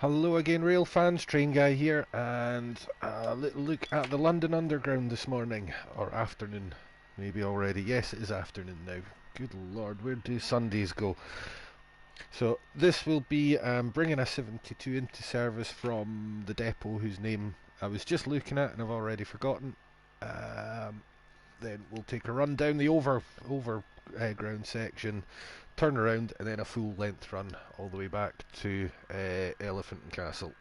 Hello again, rail fans. Train Guy here, and a little look at the London Underground this morning, or afternoon, maybe already. Yes, it is afternoon now. Good lord, where do Sundays go? So this will be bringing a 72 into service from the depot whose name I was just looking at and I've already forgotten. Then we'll take a run down the overground section, turn around, and then a full length run all the way back to Elephant and Castle.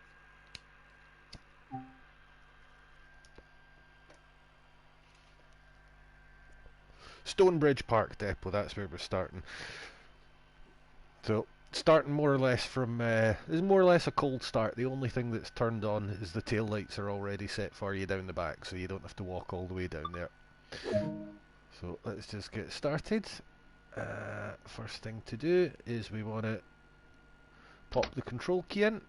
Stonebridge Park Depot, that's where we're starting. So starting more or less from is more or less a cold start. The only thing that's turned on is the tail lights are already set for you down the back, so you don't have to walk all the way down there. So let's just get started. First thing to do is we want to pop the control key in.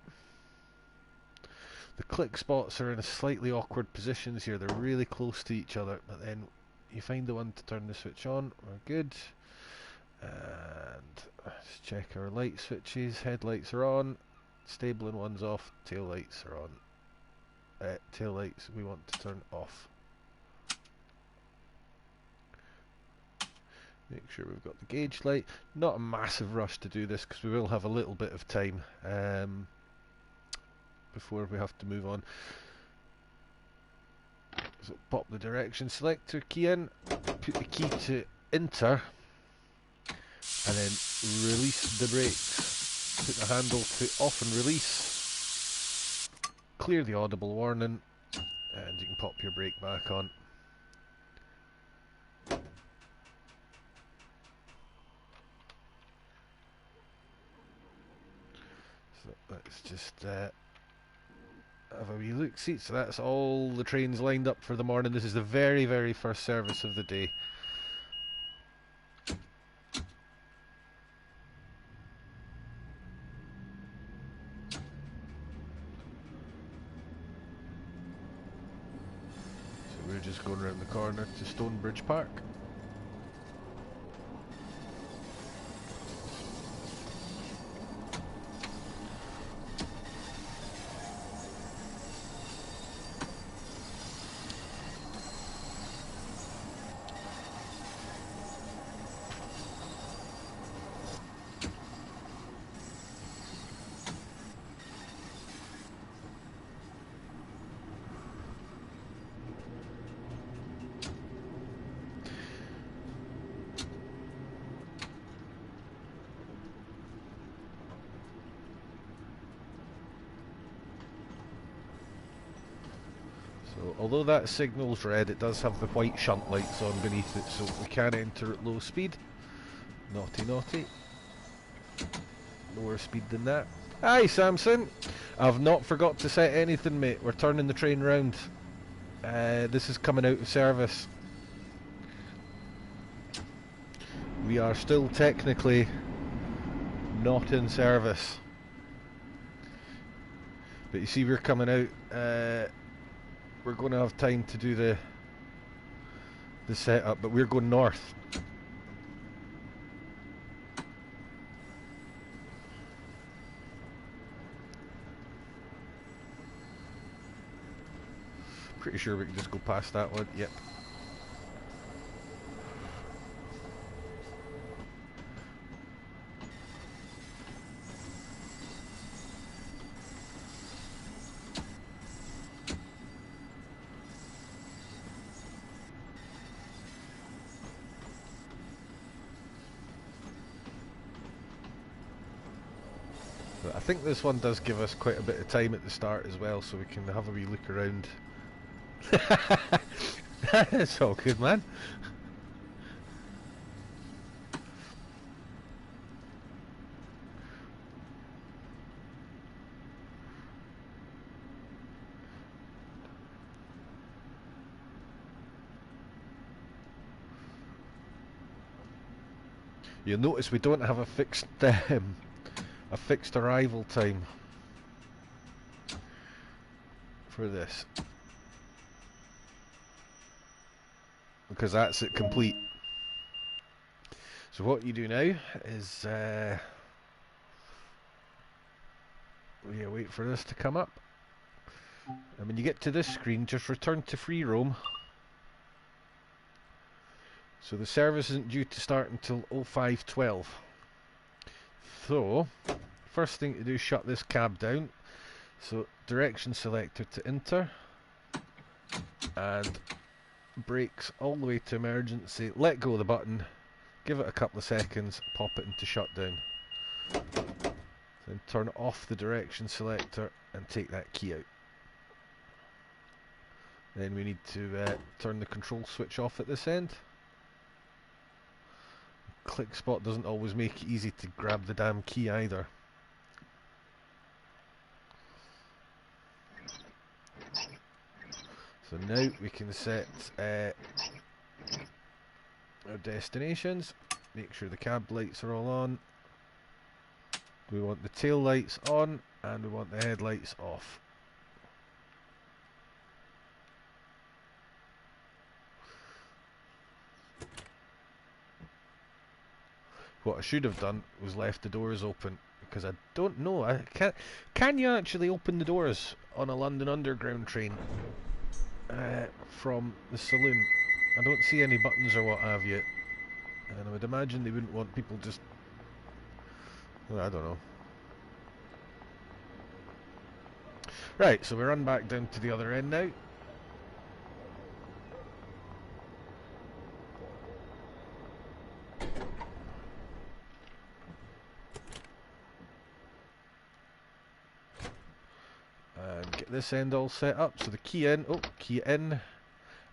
The click spots are in a slightly awkward positions here. They're really close to each other, but then you find the one to turn the switch on. We're good. And let's check our light switches. Headlights are on. Stabling one's off. Tail lights are on. Tail lights we want to turn off. Make sure we've got the gauge light. Not a massive rush to do this because we will have a little bit of time before we have to move on. So pop the direction selector key in, put the key to enter, and then release the brakes. Put the handle to off and release. Clear the audible warning, and you can pop your brake back on. So let's just have a wee look. See, so that's all the trains lined up for the morning. This is the very, very first service of the day. So we're just going around the corner to Stonebridge Park. So although that signal's red, it does have the white shunt lights on beneath it, so we can enter at low speed. Naughty, naughty. Lower speed than that. Hi, Samson! I've not forgot to set anything, mate. We're turning the train round. This is coming out of service. We are still technically not in service. But you see, we're coming out. We're going to have time to do the setup, but we're going north. Pretty sure we can just go past that one. Yep. I think this one does give us quite a bit of time at the start as well, so we can have a wee look around. It's all good, man. You'll notice we don't have a fixed arrival time for this, because that's it complete. So what you do now is Yeah, wait for this to come up. And when you get to this screen, just return to free roam. So the service isn't due to start until 05:12. So, first thing to do is shut this cab down. So, direction selector to enter. And brakes all the way to emergency. Let go of the button. Give it a couple of seconds. Pop it into shutdown. Then turn off the direction selector and take that key out. Then we need to turn the control switch off at this end. Click spot doesn't always make it easy to grab the damn key either. So now we can set our destinations. Make sure the cab lights are all on. We want the tail lights on and we want the headlights off. What I should have done was left the doors open, because I don't know. I can't. Can you actually open the doors on a London Underground train from the saloon? I don't see any buttons or what have you, and I would imagine they wouldn't want people just. Well, I don't know. Right, so we run back down to the other end now. And get this end all set up. So the key in, key in.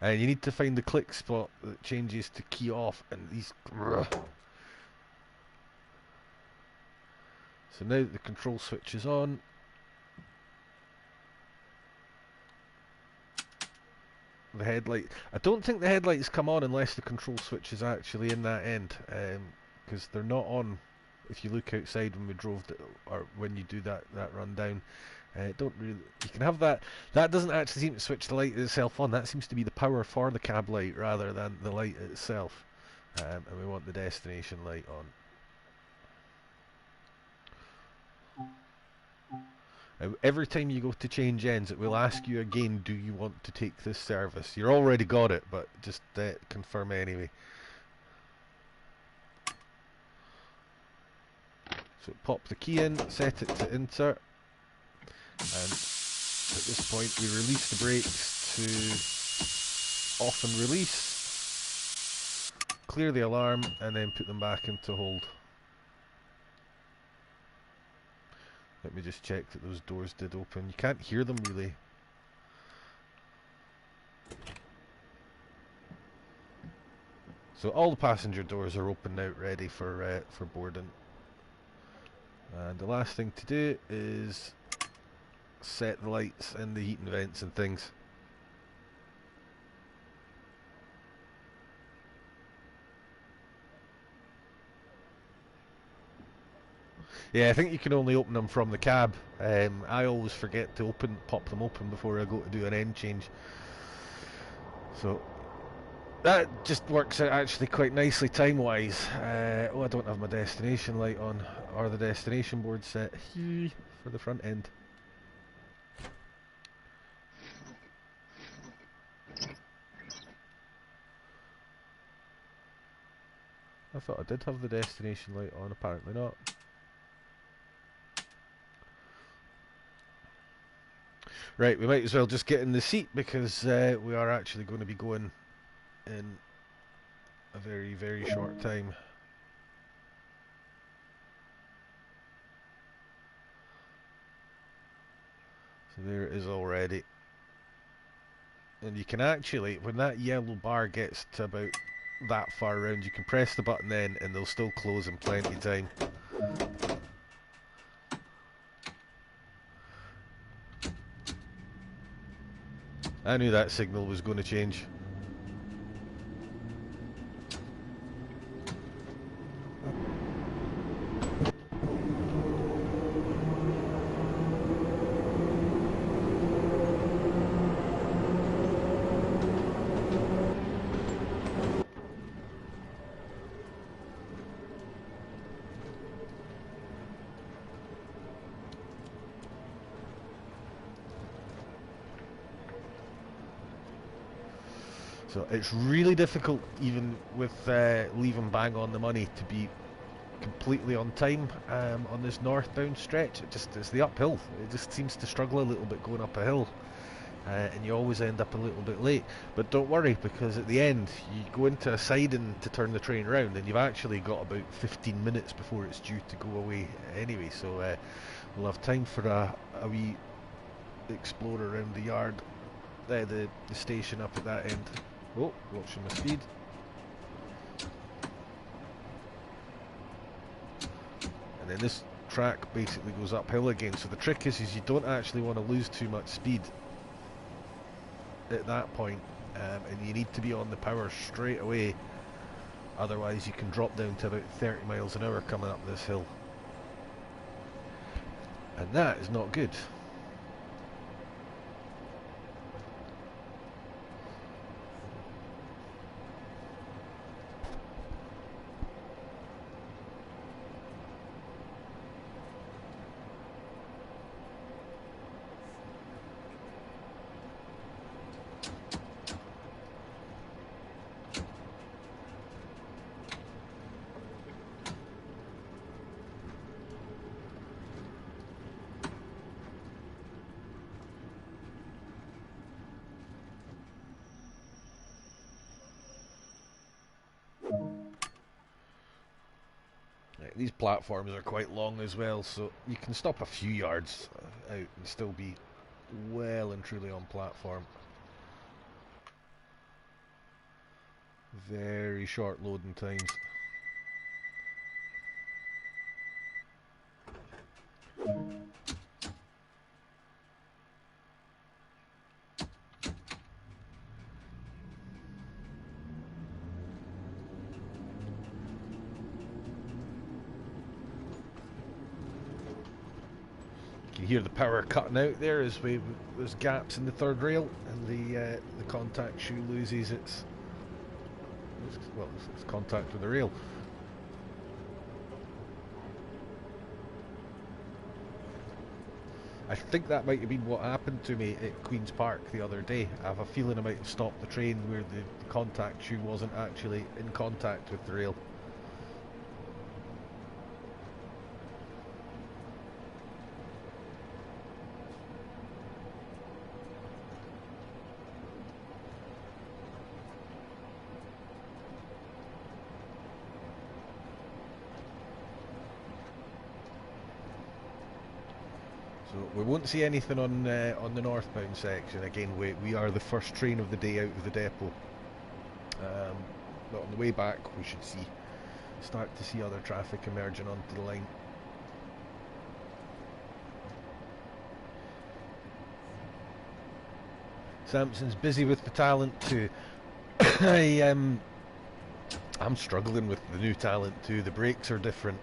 And you need to find the click spot that changes to key off. And these... So now that the control switch is on, the headlight... I don't think the headlights come on unless the control switch is actually in that end. Because they're not on if you look outside when we drove, or when you do that run down. Don't really. You can have that. That doesn't actually seem to switch the light itself on. That seems to be the power for the cab light rather than the light itself. And we want the destination light on. Every time you go to change ends, it will ask you again, do you want to take this service? You're already got it, but just confirm anyway. So pop the key in, set it to enter. And at this point we release the brakes to off and release, clear the alarm, and then put them back into hold. Let me just check that those doors did open. You can't hear them really. So all the passenger doors are open now, ready for boarding. And the last thing to do is set the lights and the heating vents and things. Yeah, I think you can only open them from the cab. I always forget to pop them open before I go to do an end change. So that just works out actually quite nicely time-wise. Oh, I don't have my destination light on, or the destination board set for the front end. I thought I did have the destination light on, apparently not. Right, we might as well just get in the seat, because we are actually going to be going in a very, very short time. So there it is already. And you can actually, when that yellow bar gets to about that far around, you can press the button then and they'll still close in plenty of time. I knew that signal was going to change. So it's really difficult, even with leaving bang on the money, to be completely on time on this northbound stretch. It's the uphill. It just seems to struggle a little bit going up a hill, and you always end up a little bit late. But don't worry, because at the end you go into a siding to turn the train round, and you've actually got about 15 minutes before it's due to go away anyway. So we'll have time for a wee explore around the yard, the station up at that end. Oh, watching my speed. And then this track basically goes uphill again, so the trick is you don't actually want to lose too much speed at that point, and you need to be on the power straight away, otherwise you can drop down to about 30 miles an hour coming up this hill, and that is not good. These platforms are quite long as well, so you can stop a few yards out and still be well and truly on platform. Very short loading times. You hear the power cutting out there as there's gaps in the third rail, and the contact shoe loses its contact with the rail. I think that might have been what happened to me at Queen's Park the other day. I have a feeling I might have stopped the train where the contact shoe wasn't actually in contact with the rail. So we won't see anything on the northbound section. Again, we are the first train of the day out of the depot. But on the way back, we should start to see other traffic emerging onto the line. Samson's busy with the Talent 2. I'm struggling with the new Talent 2. The brakes are different,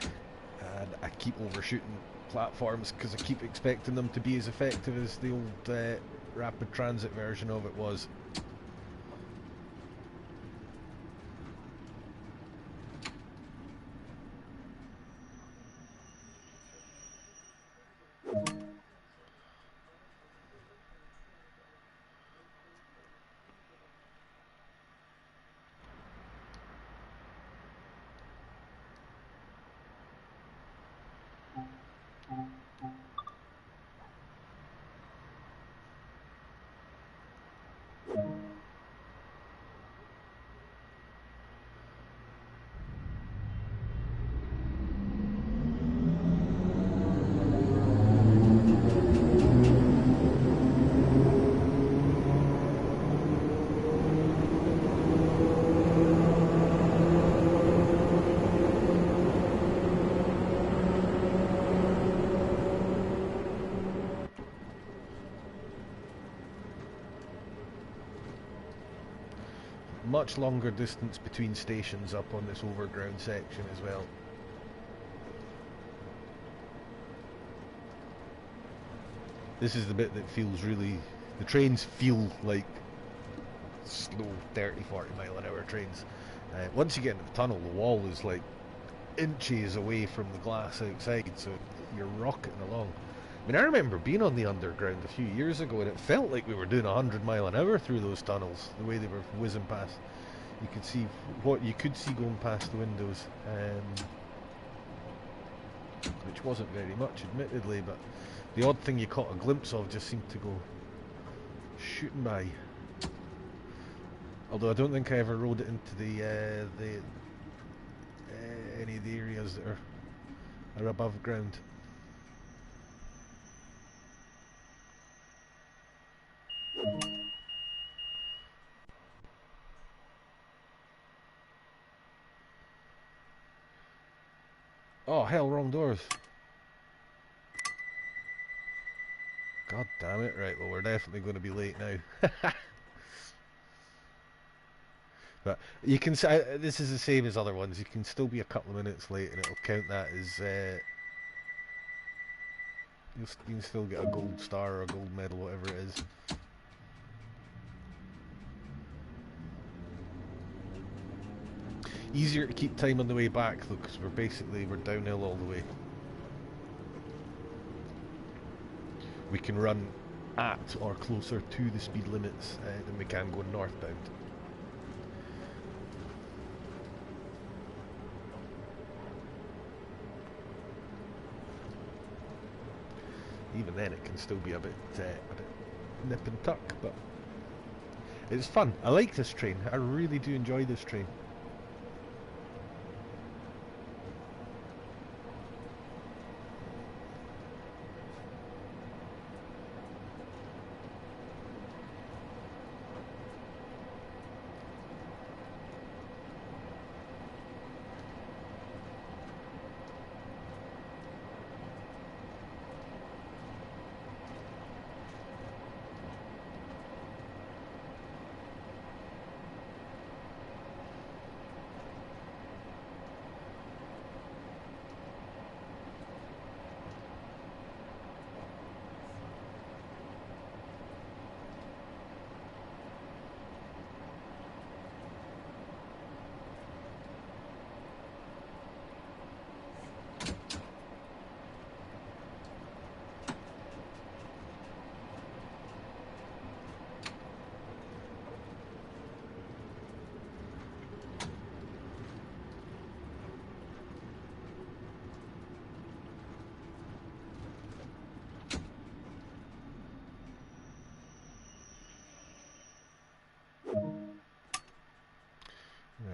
and I keep overshooting platforms because I keep expecting them to be as effective as the old rapid transit version of it was. Much longer distance between stations up on this overground section as well. This is the bit that feels really... the trains feel like slow 30-40 mile an hour trains. Once you get into the tunnel, the wall is like inches away from the glass outside, so you're rocketing along. I mean, I remember being on the underground a few years ago, and it felt like we were doing 100 mile an hour through those tunnels. The way they were whizzing past, you could see what you could see going past the windows, which wasn't very much, admittedly. But the odd thing you caught a glimpse of just seemed to go shooting by. Although I don't think I ever rode it into the any of the areas that are above ground. Oh hell, wrong doors. God damn it, right, well we're definitely going to be late now. But you can say, this is the same as other ones, you can still be a couple of minutes late and it'll count that as, you can still get a gold star or a gold medal, whatever it is. Easier to keep time on the way back though, because we're downhill all the way. We can run at or closer to the speed limits than we can go northbound. Even then it can still be a bit nip and tuck, but it's fun. I like this train. I really do enjoy this train.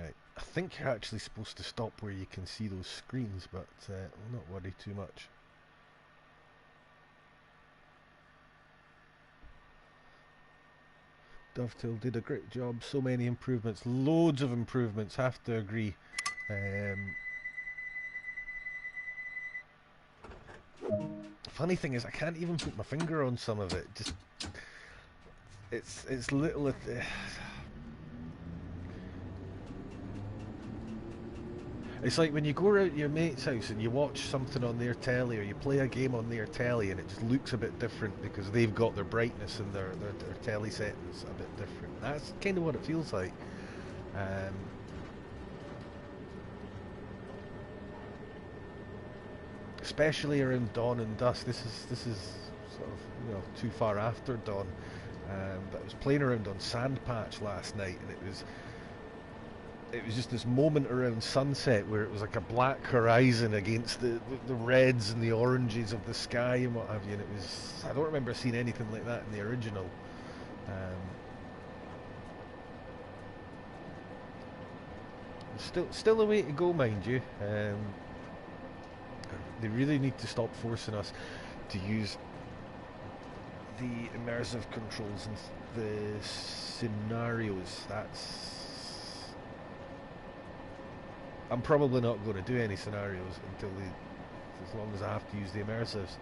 Right, I think you're actually supposed to stop where you can see those screens, but I'll not worry too much. Dovetail did a great job, so many improvements, loads of improvements, have to agree. Funny thing is, I can't even put my finger on some of it, just it's little. It's like when you go out to your mate's house and you watch something on their telly or you play a game on their telly and it just looks a bit different because they've got their brightness and their telly settings a bit different. That's kind of what it feels like. Especially around dawn and dusk. This is sort of too far after dawn. But I was playing around on Sandpatch last night and it was just this moment around sunset where it was like a black horizon against the reds and the oranges of the sky and what have you, and it was, I don't remember seeing anything like that in the original. Still a way to go, mind you. They really need to stop forcing us to use the immersive controls and the scenarios. I'm probably not going to do any scenarios as long as I have to use the immersives,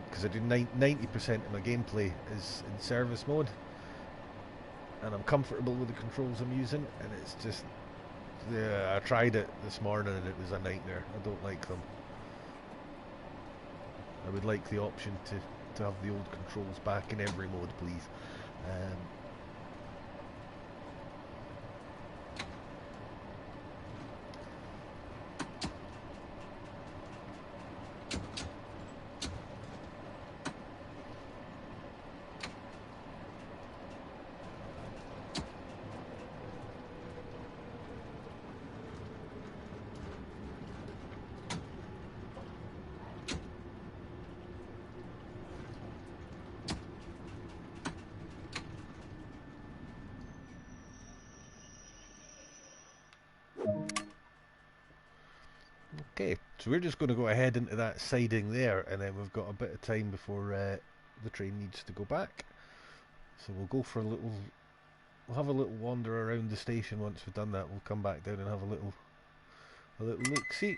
because I do 90% of my gameplay is in service mode, and I'm comfortable with the controls I'm using, and it's just, yeah, I tried it this morning and it was a nightmare. I don't like them. I would like the option to have the old controls back in every mode, please. Okay, so we're just going to go ahead into that siding there, and then we've got a bit of time before the train needs to go back. So we'll go for a little. We'll have a little wander around the station. Once we've done that, we'll come back down and have a little look. See.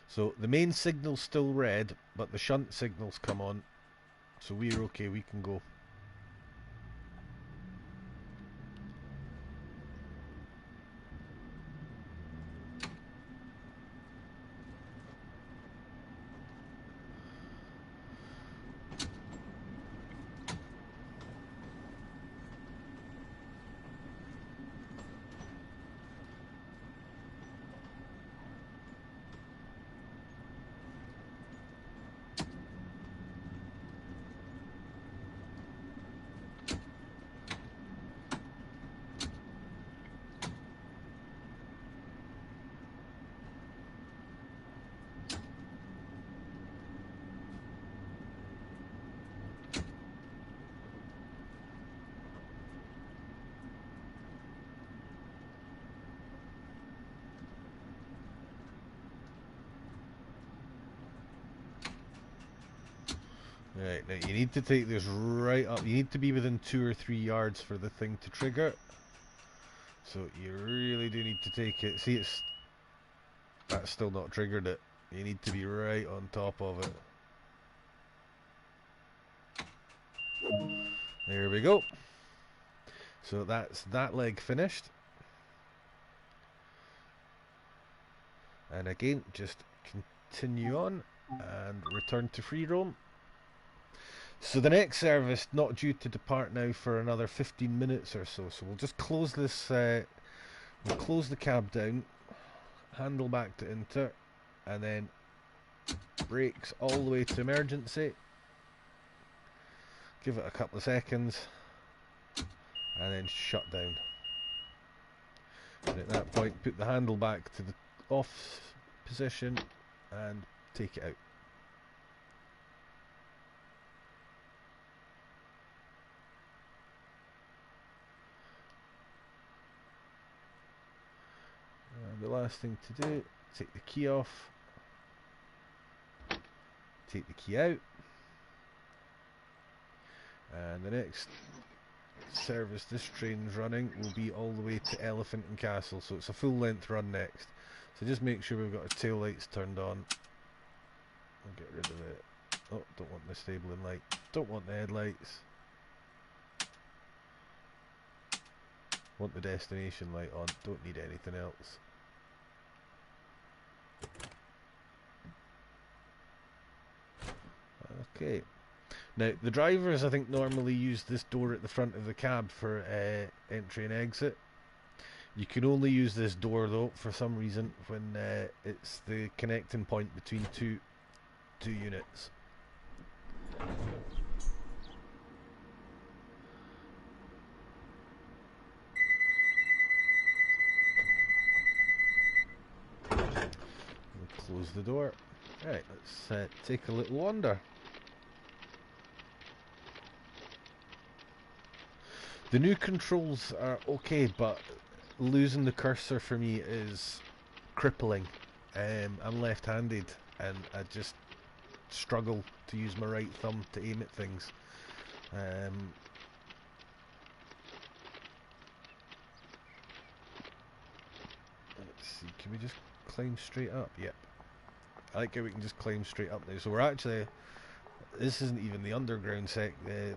So the main signal's still red, but the shunt signal's come on. So we're okay. We can go. Right, now you need to take this right up. You need to be within 2 or 3 yards for the thing to trigger. So you really do need to take it. See, that's still not triggered it. You need to be right on top of it. There we go. So that's that leg finished. And again, just continue on and return to free roam. So the next service not due to depart now for another 15 minutes or so. So we'll just close this. We'll close the cab down, handle back to Inter, and then brakes all the way to emergency. Give it a couple of seconds, and then shut down. And at that point, put the handle back to the off position and take it out. And the last thing to do, take the key off, take the key out, and the next service this train's running will be all the way to Elephant and Castle, so it's a full length run next. So just make sure we've got our tail lights turned on. I'll get rid of it. Oh, don't want the stabling light, don't want the headlights. Want the destination light on, don't need anything else. Okay. Now, the drivers, I think, normally use this door at the front of the cab for entry and exit. You can only use this door, though, for some reason, when it's the connecting point between two units. We'll close the door. Right, let's take a little wander. The new controls are okay, but losing the cursor for me is crippling. I'm left-handed, and I just struggle to use my right thumb to aim at things. Let's see, can we just climb straight up? Yep. I like how we can just climb straight up now. So we're actually, this isn't even the underground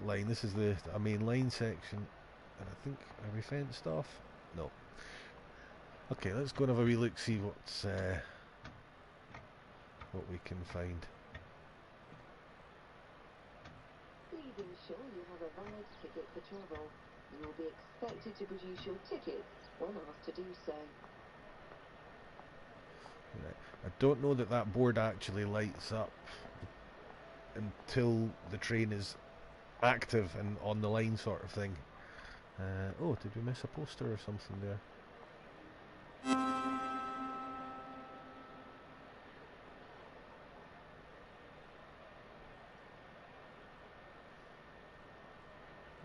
line, this is the main line section. And I think, are we fenced off? No. Okay, let's go and have a wee look, see what we can find. Please ensure you have a valid ticket for travel. You will be expected to produce your ticket when asked to do so. Right. I don't know that that board actually lights up until the train is active and on the line, sort of thing. Oh, did we miss a poster or something there?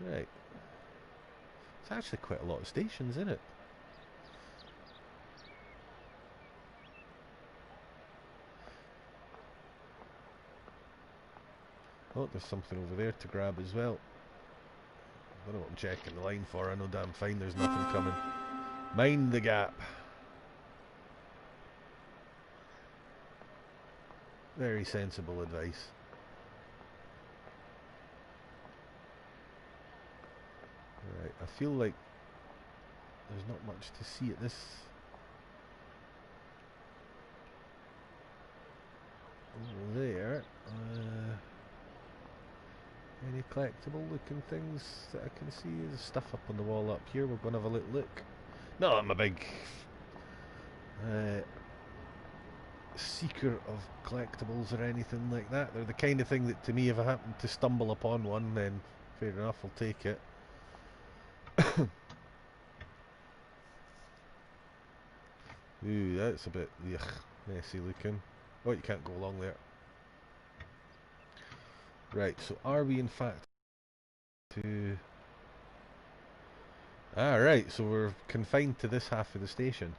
Right. It's actually quite a lot of stations, isn't it? Oh, there's something over there to grab as well. I don't know what I'm checking the line for. I know damn fine there's nothing coming. Mind the gap. Very sensible advice. Right, I feel like there's not much to see at this. Over there. Any collectible looking things that I can see? There's stuff up on the wall up here. We're going to have a little look. No, I'm a big seeker of collectibles or anything like that. They're the kind of thing that, to me, if I happen to stumble upon one, then fair enough, I'll take it. Ooh, that's a bit messy looking. Oh, you can't go along there. Right, so are we in fact to... Ah, right, so we're confined to this half of the station.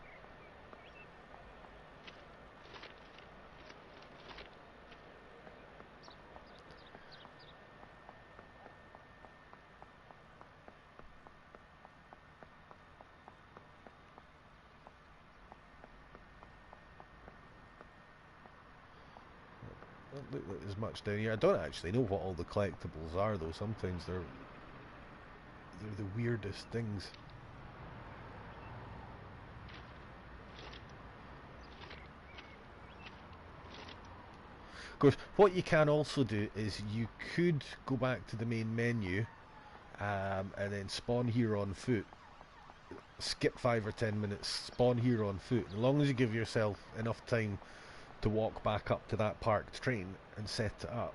Don't look like there's much down here. I don't actually know what all the collectibles are, though. Sometimes they're the weirdest things. Of course, what you can also do is you could go back to the main menu and then spawn here on foot. Skip 5 or 10 minutes, spawn here on foot. As long as you give yourself enough time to walk back up to that parked train and set it up,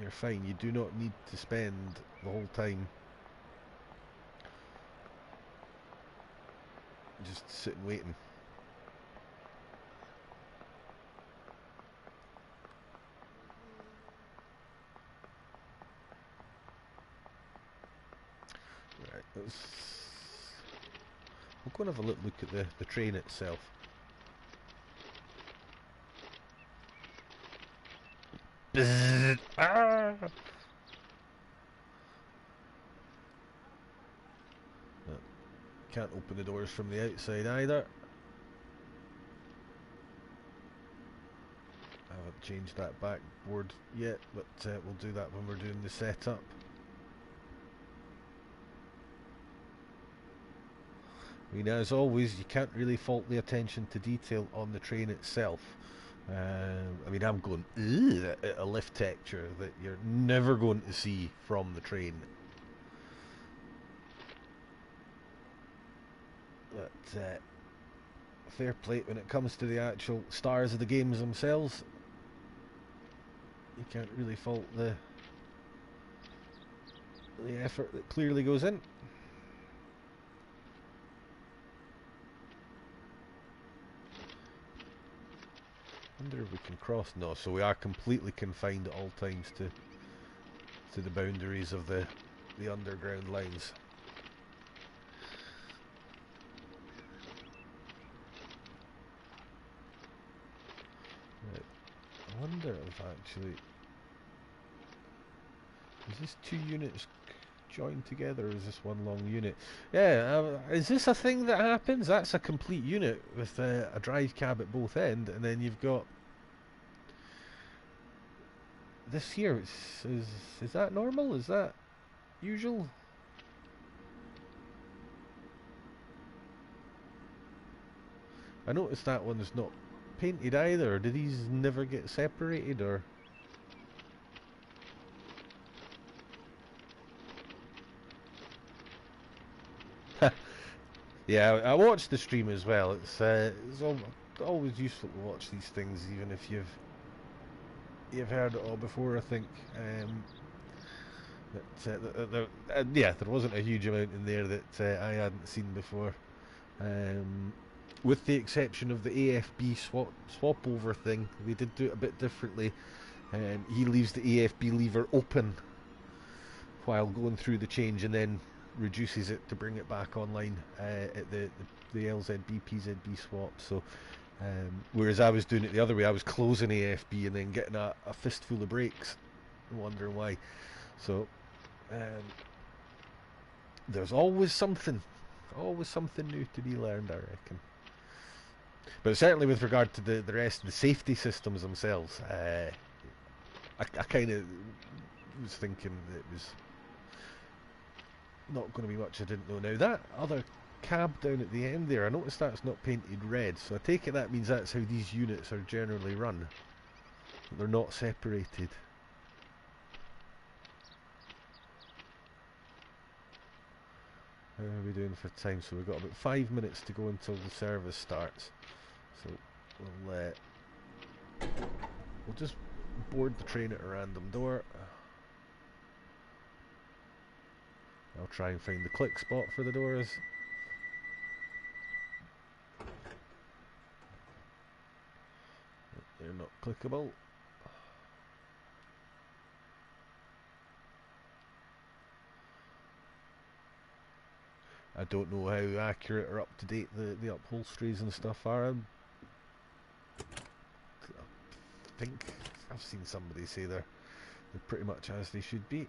you're fine. You do not need to spend the whole time just sitting waiting. Right, we'll go and have a little look at the train itself. Ah! Can't open the doors from the outside either. I haven't changed that backboard yet, but we'll do that when we're doing the setup. I mean, as always, you can't really fault the attention to detail on the train itself. I mean, I'm going at a lift texture that you're never going to see from the train. But fair play when it comes to the actual stars of the games themselves. You can't really fault the effort that clearly goes in. Wonder if we can cross. No, so we are completely confined at all times to the boundaries of the underground lines. Right. I wonder if actually is this two units joined together, or is this one long unit? Yeah, is this a thing that happens? That's a complete unit with a drive cab at both ends, and then you've got this here. Is that normal? Is that usual? I noticed that one's not painted either. Did these never get separated, or? Yeah, I watched the stream as well. It's always useful to watch these things, even if you've heard it all before. I think. Yeah, there wasn't a huge amount in there that I hadn't seen before, with the exception of the AFB swap over thing. They did do it a bit differently. He leaves the AFB lever open while going through the change, and then reduces it to bring it back online at the LZB PZB swap. So whereas I was doing it the other way, I was closing AFB and then getting a fistful of brakes, wondering why. So there's always something new to be learned, I reckon. But certainly with regard to the rest of the safety systems themselves, I kind of was thinking that it was not going to be much I didn't know. Now that other cab down at the end there, I noticed that's not painted red, so I take it that means that's how these units are generally run. They're not separated. How are we doing for time? So we've got about 5 minutes to go until the service starts. So we'll just board the train at a random door. I'll try and find the click spot for the doors. They're not clickable. I don't know how accurate or up to date the upholsteries and stuff are. I think I've seen somebody say they're pretty much as they should be.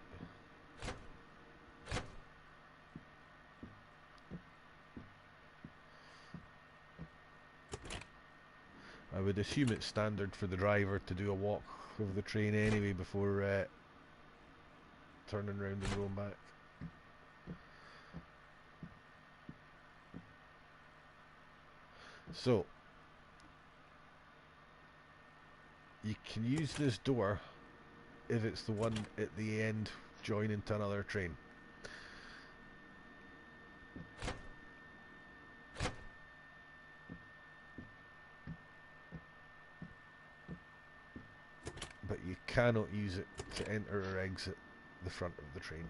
I would assume it's standard for the driver to do a walk of the train anyway before turning around and going back. So you can use this door if it's the one at the end joining to another train. But you cannot use it to enter or exit the front of the train.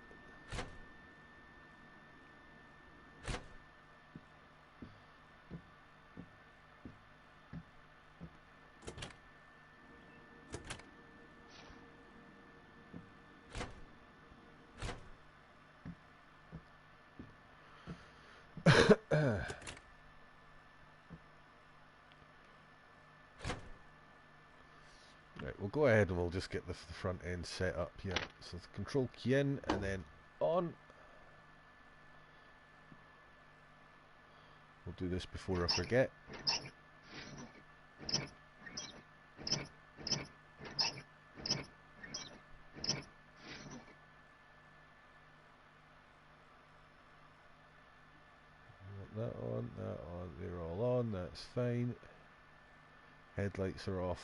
Right, we'll go ahead and we'll just get the front end set up here. So the control key in and then on. We'll do this before I forget. That on, they're all on, that's fine. Headlights are off.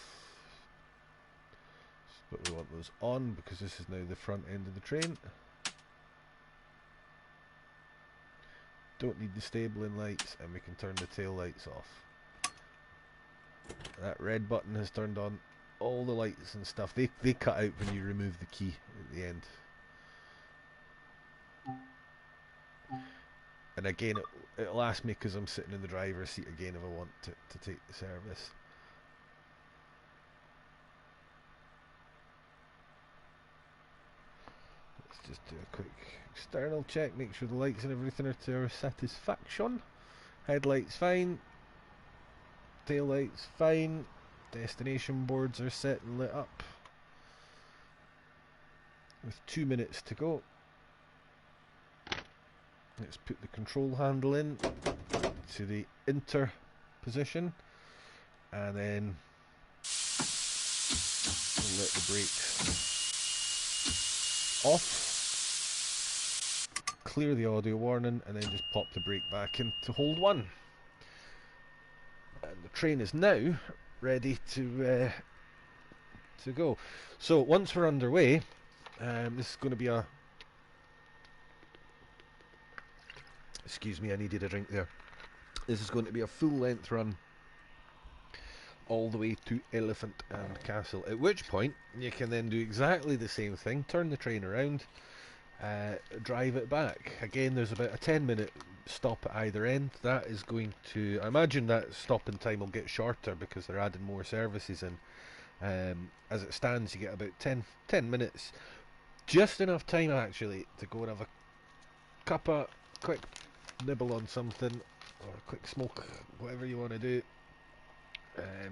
But we want those on because this is now the front end of the train. Don't need the stabling lights, and we can turn the tail lights off. That red button has turned on all the lights and stuff. They cut out when you remove the key at the end. And again, it'll ask me because I'm sitting in the driver's seat again if I want to take the service. Just do a quick external check, make sure the lights and everything are to our satisfaction. Headlights fine, tail lights fine, destination boards are set and lit up. With 2 minutes to go, let's put the control handle in to the enter position and then we'll let the brakes off. Clear the audio warning and then just pop the brake back in to hold one. And the train is now ready to go. So once we're underway, this is going to be a... Excuse me, I needed a drink there. This is going to be a full length run all the way to Elephant and Castle, at which point you can then do exactly the same thing, turn the train around, drive it back. Again, there's about a 10-minute stop at either end. That is going to, I imagine that stopping time will get shorter because they're adding more services in. As it stands, you get about 10 minutes just enough time actually to go and have a cuppa, quick nibble on something, or a quick smoke, whatever you want to do.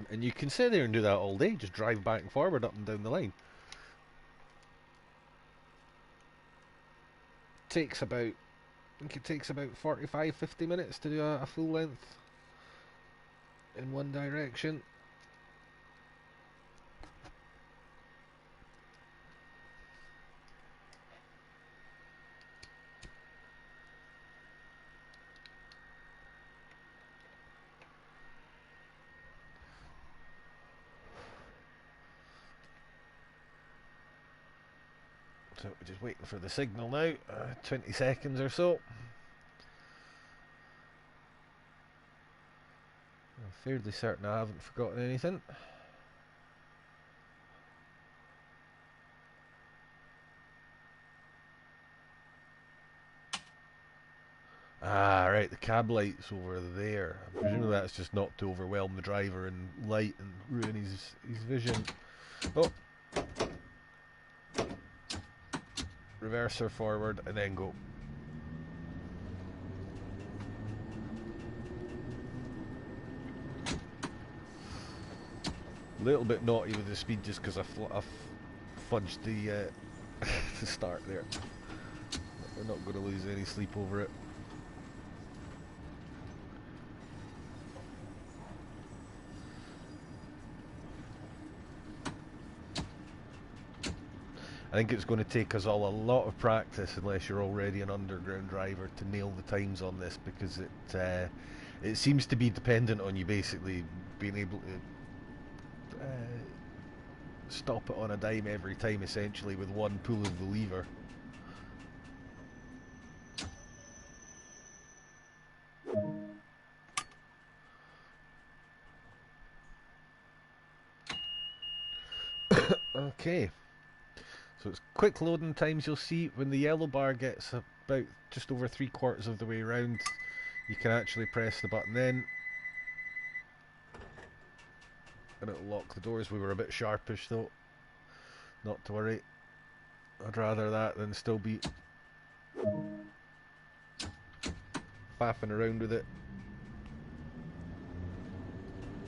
And you can sit there and do that all day, just drive back and forward up and down the line. Takes about, I think it takes about 45-50 minutes to do a full length in one direction. So we're just waiting for the signal now, 20 seconds or so. I'm fairly certain I haven't forgotten anything. Ah, right, the cab light's over there. I'm presuming that's just not to overwhelm the driver and light and ruin his vision. Oh! Reverse her forward and then go. A little bit naughty with the speed just because I fudged the the start there. We're not going to lose any sleep over it. I think it's going to take us all a lot of practice, unless you're already an underground driver, to nail the times on this, because it seems to be dependent on you basically being able to stop it on a dime every time, essentially, with one pull of the lever. Okay. So it's quick loading times. You'll see when the yellow bar gets about just over 3/4 of the way around, you can actually press the button then, and it'll lock the doors. We were a bit sharpish though. Not to worry. I'd rather that than still be faffing around with it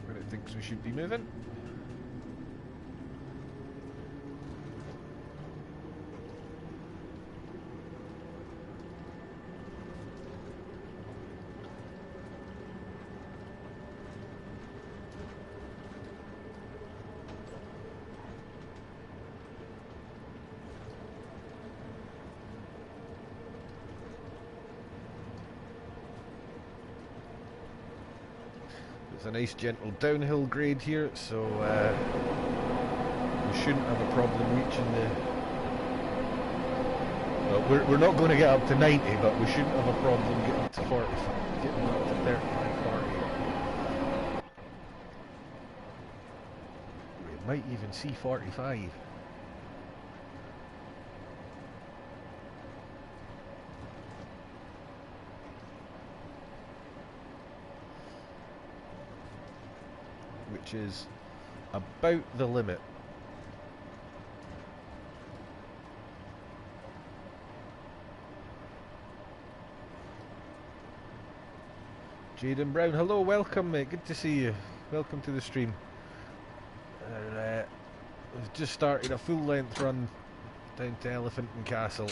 when it thinks we should be moving. It's a nice gentle downhill grade here, so we shouldn't have a problem reaching the... Well, we're not going to get up to 90, but we shouldn't have a problem getting to 45, getting up to 35, 40. We might even see 45. Which is about the limit. Jaden Brown, hello, welcome mate, good to see you. Welcome to the stream. We've just started a full length run down to Elephant and Castle.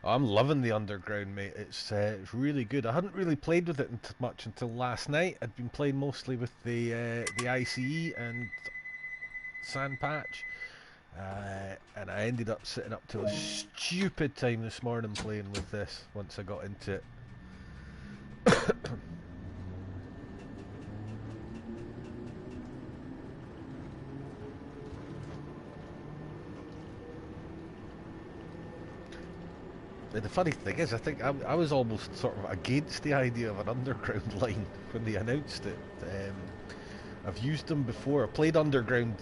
I'm loving the Underground, mate. It's really good. I hadn't really played with it much until last night. I'd been playing mostly with the ICE and Sand Patch, and I ended up sitting up till a stupid time this morning playing with this once I got into it. And the funny thing is, I think I was almost sort of against the idea of an underground line when they announced it. I've used them before. I played underground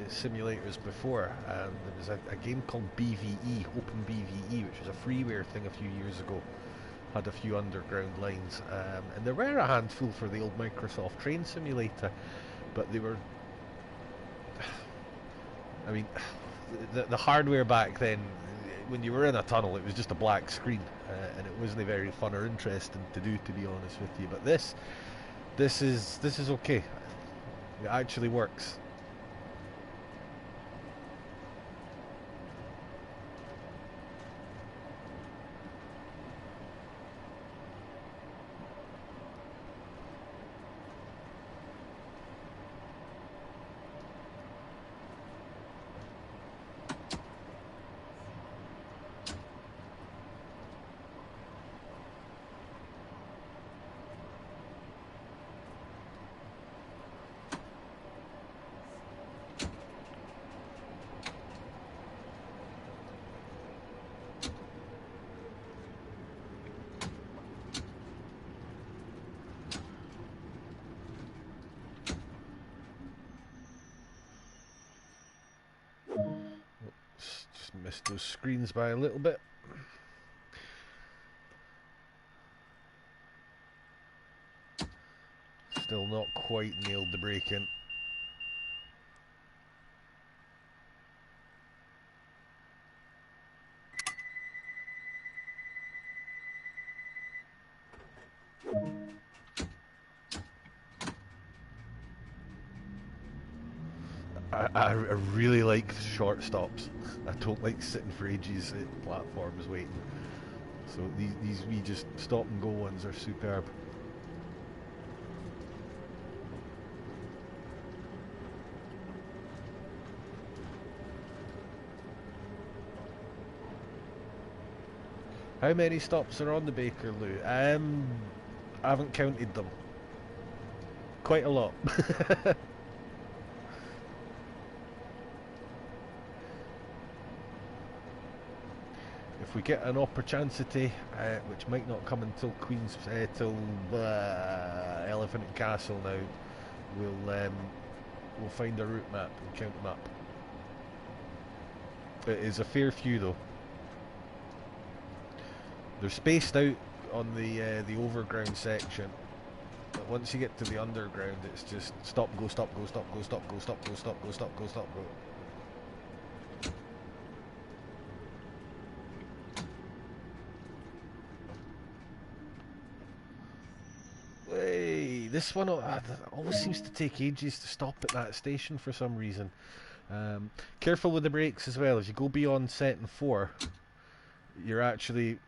simulators before, and there was a game called BVE, Open BVE, which was a freeware thing a few years ago. Had a few underground lines, and there were a handful for the old Microsoft Train Simulator, but they were, I mean, the hardware back then, when you were in a tunnel, it was just a black screen, and it wasn't very fun or interesting to do, to be honest with you. But this is okay. It actually works. Just missed those screens by a little bit. Still not quite nailed the braking. I really like short stops. I don't like sitting for ages at platforms waiting. So these wee just stop and go ones are superb. How many stops are on the Bakerloo? I haven't counted them. Quite a lot. If we get an opportunity, which might not come until till Elephant and Castle now, we'll find a route map and count them up. It is a fair few though. They're spaced out on the overground section, but once you get to the underground, it's just stop, go, stop, go, stop, go, stop, go, stop, go, stop, go, stop, go, stop, go. Hey, this one always seems to take ages to stop at that station for some reason. Careful with the brakes as well. If you go beyond setting 4, you're actually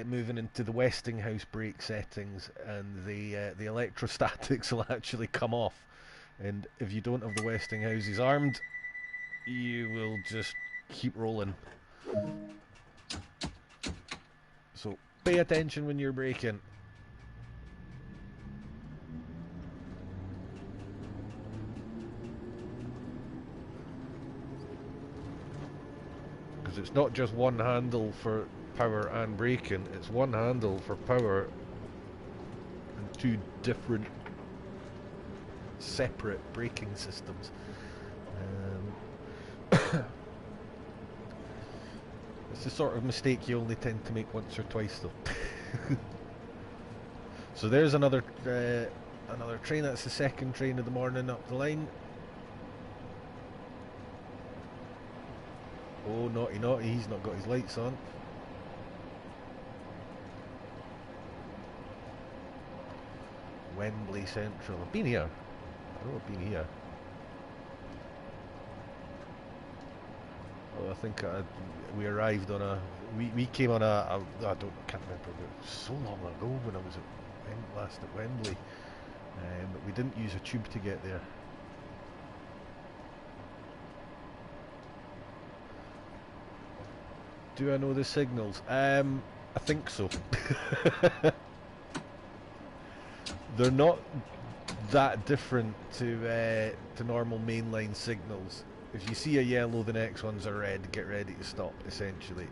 moving into the Westinghouse brake settings, and the electrostatics will actually come off. And if you don't have the Westinghouses armed, you will just keep rolling. So pay attention when you're braking. Because it's not just one handle for power and braking, it's one handle for power and 2 different separate braking systems. It's the sort of mistake you only tend to make once or twice though. So there's another train. That's the second train of the morning up the line. Oh, naughty naughty, he's not got his lights on. Wembley Central. I've been here. I know I've been here. Oh, I think we arrived on a... We came on I can't remember, but it was so long ago when I was last at Wembley. But we didn't use a tube to get there. Do I know the signals? I think so. They're not that different to normal mainline signals. If you see a yellow, the next one's a red. Get ready to stop, essentially.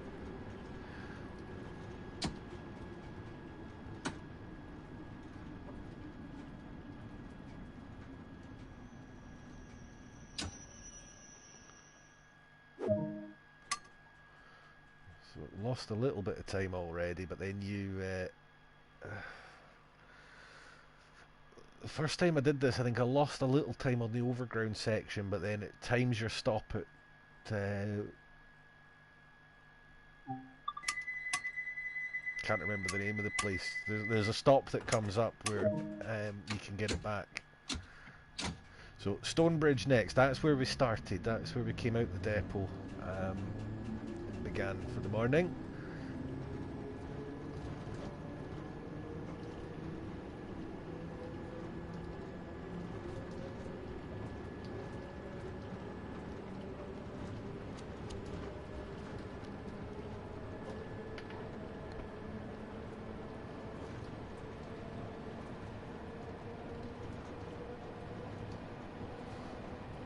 lost a little bit of time already, but then the first time I did this, I think I lost a little time on the overground section, but then it times your stop at can't remember the name of the place. There's a stop that comes up where you can get it back. So Stonebridge next. That's where we started. That's where we came out the depot. Began for the morning.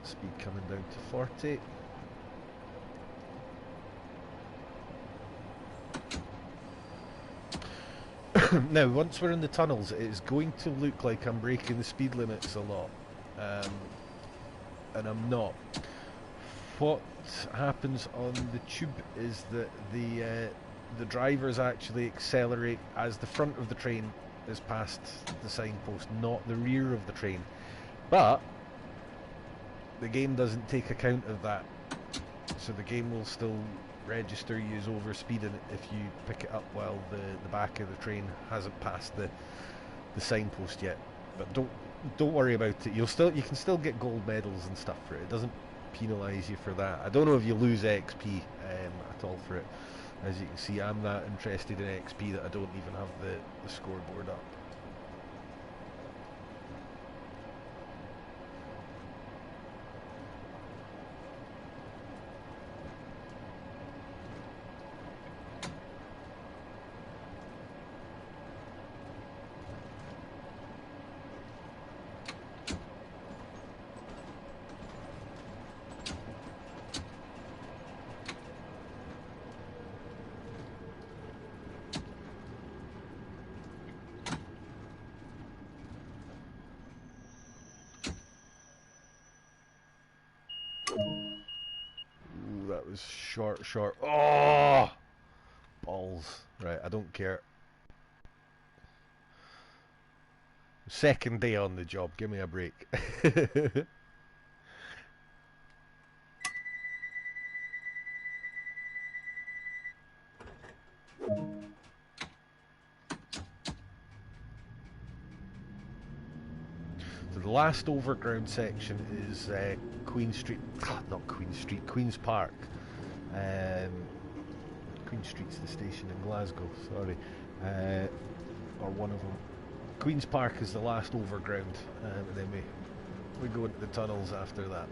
Speed coming down to 40. Now, once we're in the tunnels, it is going to look like I'm breaking the speed limits a lot, and I'm not. What happens on the tube is that the drivers actually accelerate as the front of the train is past the signpost, not the rear of the train. But the game doesn't take account of that, so the game will still register you as overspeeding if you pick it up while the back of the train hasn't passed the signpost yet. But don't worry about it. You can still get gold medals and stuff for it. It doesn't penalise you for that. I don't know if you lose XP at all for it. As you can see, I'm that interested in XP that I don't even have the scoreboard up. That was short. Oh! Balls. Right, I don't care. Second day on the job, give me a break. So the last overground section is Queen Street, not Queen Street, Queen's Park. Queen Street's the station in Glasgow, sorry, or one of them. Queen's Park is the last overground, and then we go into the tunnels after that.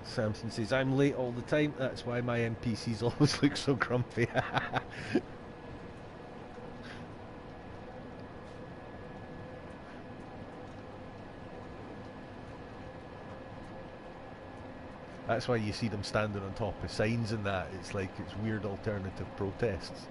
Samson says, I'm late all the time, that's why my NPCs always look so grumpy. That's why you see them standing on top of signs and that. It's like it's weird alternative protests.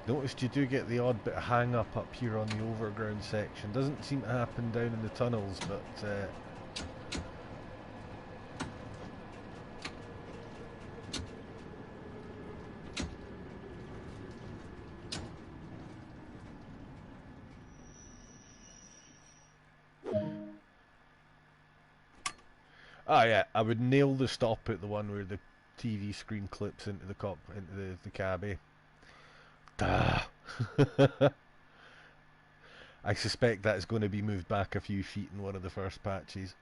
Noticed you do get the odd bit of hang up here on the overground section. Doesn't seem to happen down in the tunnels, but oh yeah, I would nail the stop at the one where the TV screen clips into the cabbie. Duh. I suspect that's going to be moved back a few feet in one of the first patches.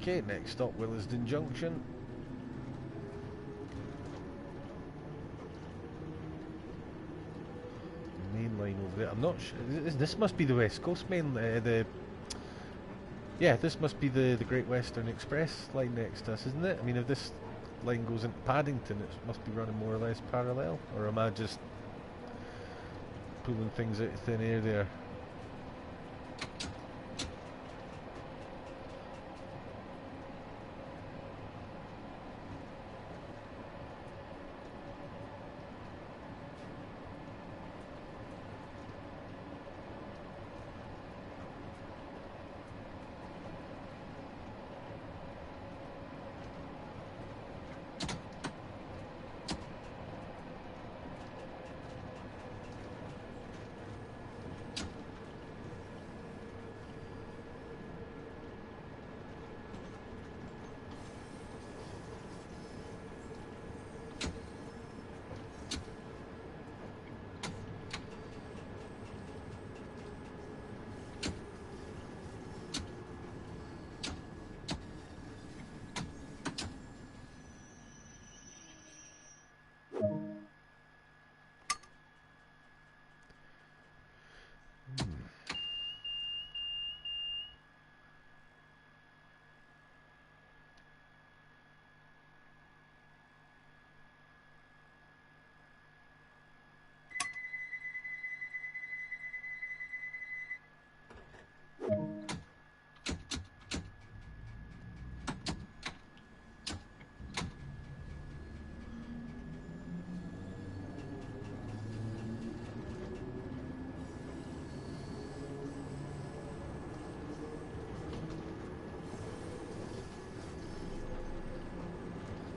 Okay, next stop, Williston Junction. Main line over there. I'm not sure. This must be the West Coast main. Yeah, this must be the Great Western Express line next to us, isn't it? I mean, if this line goes into Paddington, it must be running more or less parallel. Or am I just pulling things out of thin air there?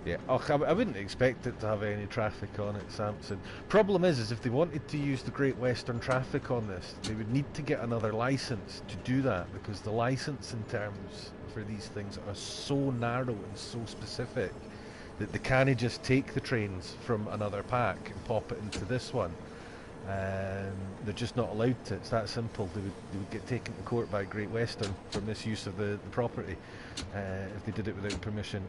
Yeah, I wouldn't expect it to have any traffic on it, Samson. Problem is if they wanted to use the Great Western traffic on this, they would need to get another license to do that, because the licensing terms for these things are so narrow and so specific that they can't just take the trains from another pack and pop it into this one. They're just not allowed to. It's that simple. They would get taken to court by Great Western for misuse of the property if they did it without permission.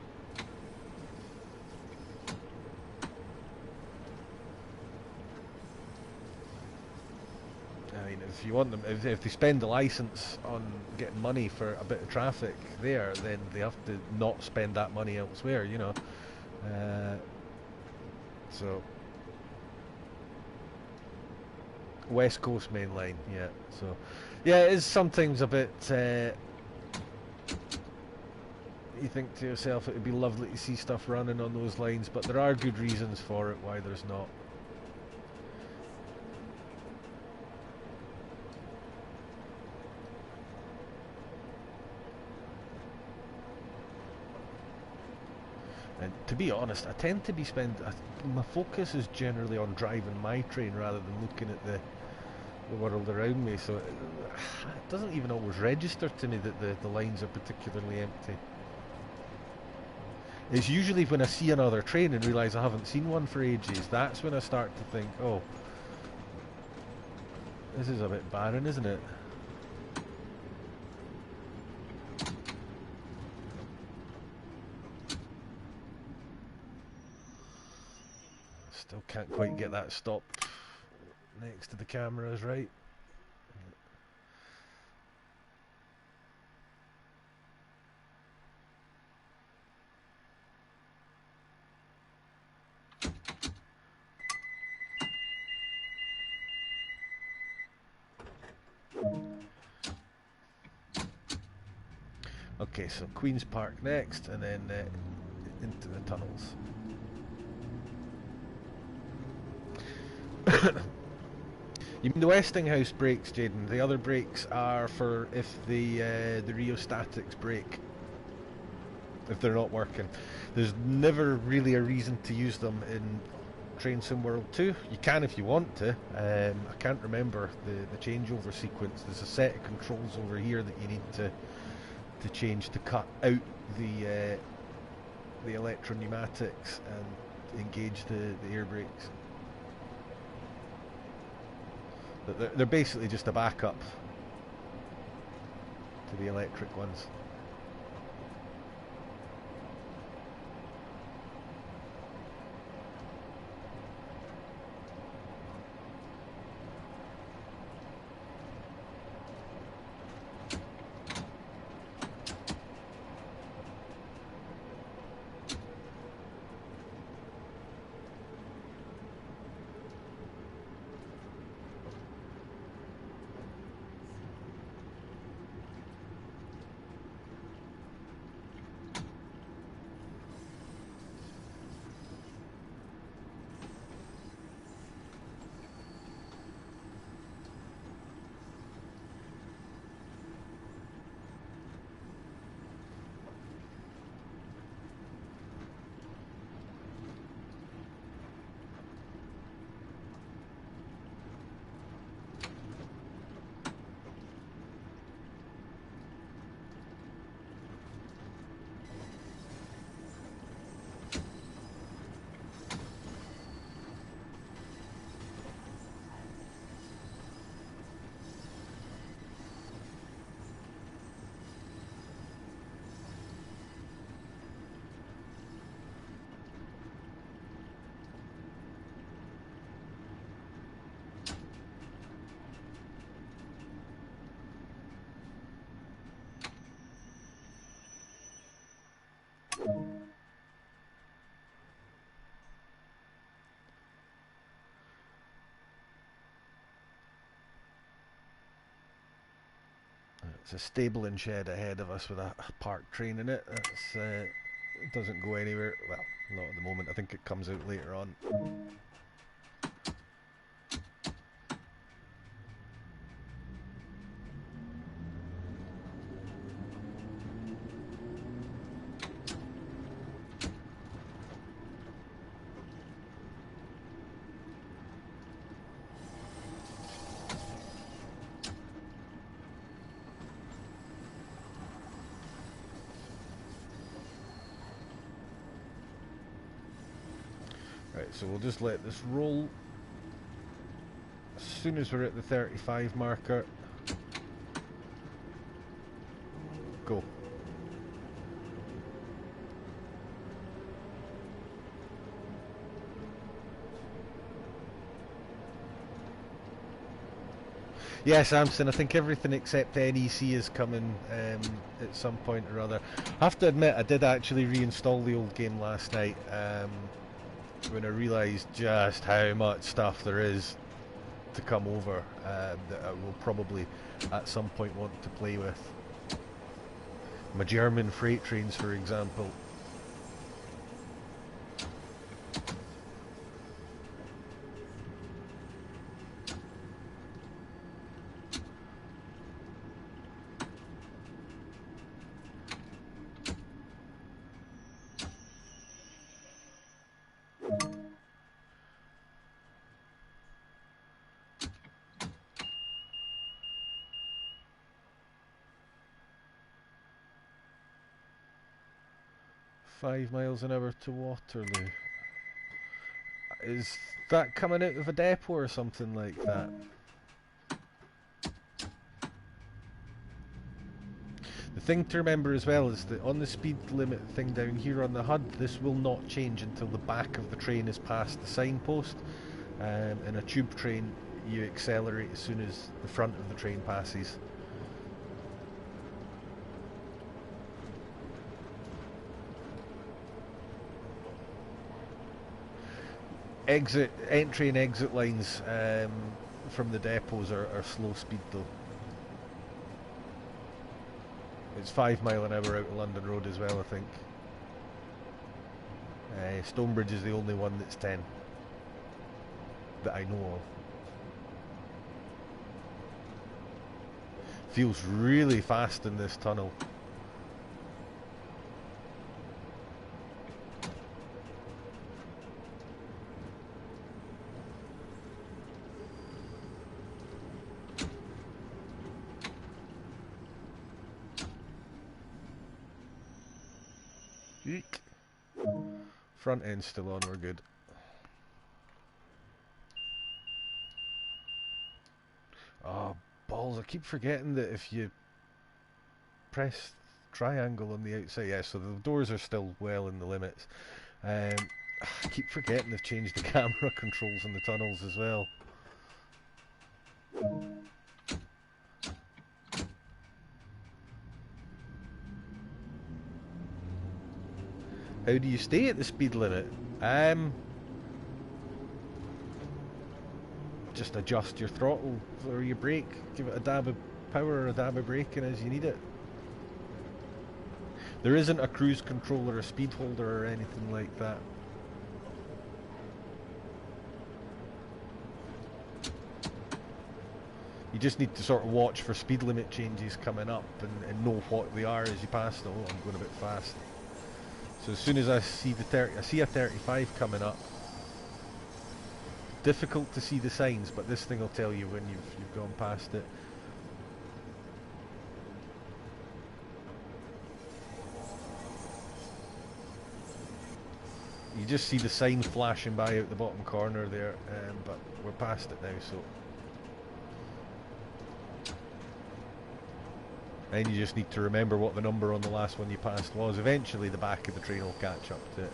I mean, if you want them, if they spend the license on getting money for a bit of traffic there, then they have to not spend that money elsewhere, you know. So West Coast main line, yeah. So yeah, it is sometimes a bit. You think to yourself, it would be lovely to see stuff running on those lines, but there are good reasons for it why there's not. And to be honest, I tend to be my focus is generally on driving my train rather than looking at the world around me, so it doesn't even always register to me that the lines are particularly empty. It's usually when I see another train and realise I haven't seen one for ages, that's when I start to think, oh, this is a bit barren, isn't it? Still can't quite get that stop next to the cameras right. Okay, so Queen's Park next, and then into the tunnels. You mean the Westinghouse brakes, Jaden? The other brakes are for if the rheostatics break, if they're not working. There's never really a reason to use them in Train Sim World 2. You can if you want to. I can't remember the changeover sequence. There's a set of controls over here that you need to change to cut out the electro-pneumatics and engage the air brakes. They're basically just a backup to the electric ones. It's a stabling shed ahead of us with a parked train in it. It doesn't go anywhere. Well, not at the moment. I think it comes out later on. Right, so we'll just let this roll. As soon as we're at the 35 marker, go. Yeah, Samson, I think everything except NEC is coming at some point or other. I have to admit, I did actually reinstall the old game last night when I realised just how much stuff there is to come over that I will probably at some point want to play with. My German freight trains, for example. Five miles an hour to Waterloo. Is that coming out of a depot or something like that? The thing to remember as well is that on the speed limit thing down here on the HUD, this will not change until the back of the train is past the signpost. In a tube train, you accelerate as soon as the front of the train passes. Entry and exit lines from the depots are slow speed though. It's 5 mile an hour out of London Road as well, I think. Stonebridge is the only one that's 10 that I know of. Feels really fast in this tunnel. Eek. Front end still on, we're good. Oh, balls, I keep forgetting that if you press triangle on the outside, yeah, so the doors are still well in the limits. I keep forgetting they've changed the camera controls in the tunnels as well. How do you stay at the speed limit? Just adjust your throttle or your brake. Give it a dab of power or a dab of braking as you need it. There isn't a cruise control or a speed holder or anything like that. You just need to sort of watch for speed limit changes coming up and know what they are as you pass them. Oh, I'm going a bit fast. So as soon as I see I see a 35 coming up. Difficult to see the signs, but this thing will tell you when you've gone past it. You just see the sign flashing by out the bottom corner there, but we're past it now, so. And you just need to remember what the number on the last one you passed was. Eventually the back of the train will catch up to it.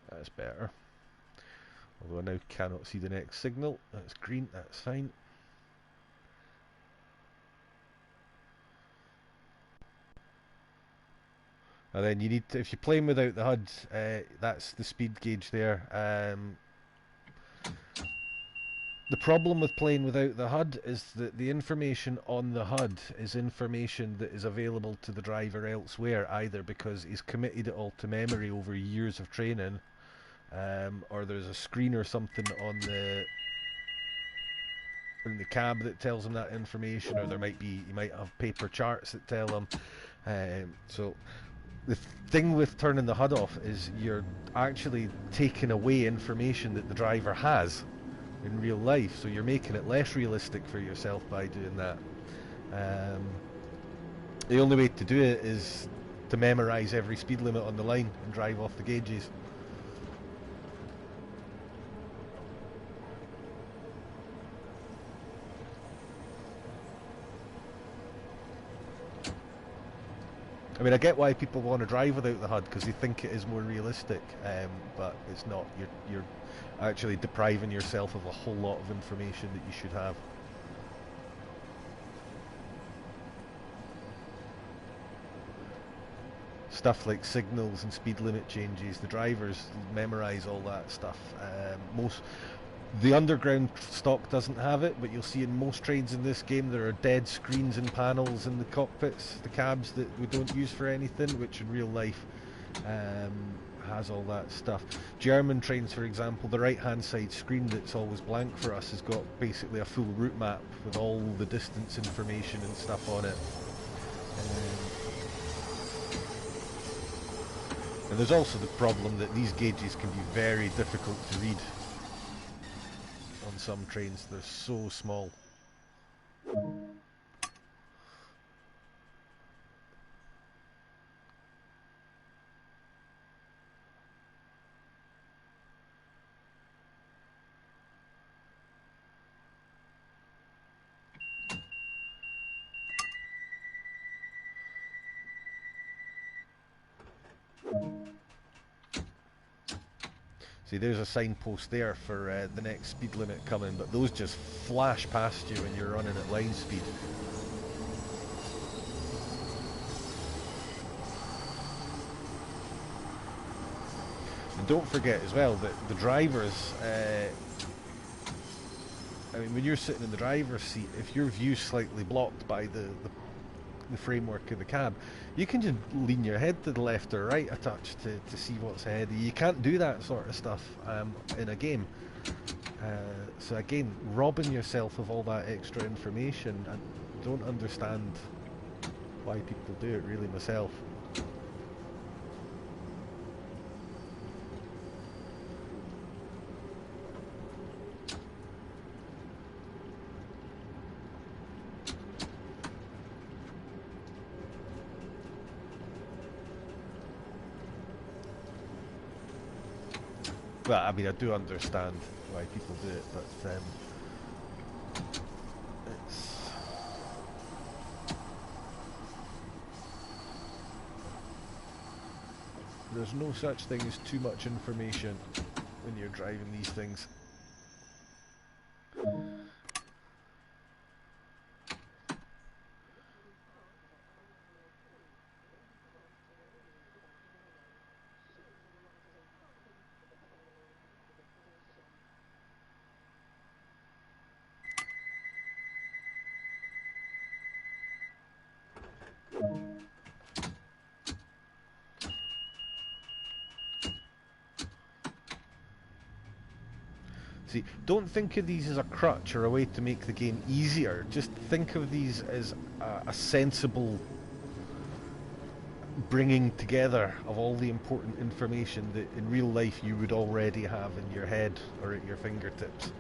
That's better. Although I now cannot see the next signal. That's green, that's fine. And then you need to, if you're playing without the HUD, that's the speed gauge there. The problem with playing without the HUD is that the information on the HUD is information that is available to the driver elsewhere, either because he's committed it all to memory over years of training, or there's a screen or something on the in the cab that tells him that information, or you might have paper charts that tell him. So the thing with turning the HUD off is you're actually taking away information that the driver has in real life, so you're making it less realistic for yourself by doing that. The only way to do it is to memorise every speed limit on the line and drive off the gauges. I mean, I get why people want to drive without the HUD, because they think it is more realistic, but it's not. You're actually depriving yourself of a whole lot of information that you should have. Stuff like signals and speed limit changes, the drivers memorise all that stuff. The underground stock doesn't have it, but you'll see in most trains in this game there are dead screens and panels in the cockpits, the cabs, that we don't use for anything, which in real life has all that stuff. German trains, for example, the right hand side screen that's always blank for us has got basically a full route map with all the distance information and stuff on it. And there's also the problem that these gauges can be very difficult to read. On some trains, they're so small. See, there's a signpost there for the next speed limit coming, but those just flash past you when you're running at line speed. And don't forget as well that the drivers, I mean, when you're sitting in the driver's seat, if your view's slightly blocked by the framework of the cab, you can just lean your head to the left or right a touch to see what's ahead of you. You can't do that sort of stuff in a game. So again, robbing yourself of all that extra information. I don't understand why people do it, really, myself. Well, I mean, I do understand why people do it, but there's no such thing as too much information when you're driving these things. See, don't think of these as a crutch or a way to make the game easier. Just think of these as a sensible bringing together of all the important information that in real life you would already have in your head or at your fingertips.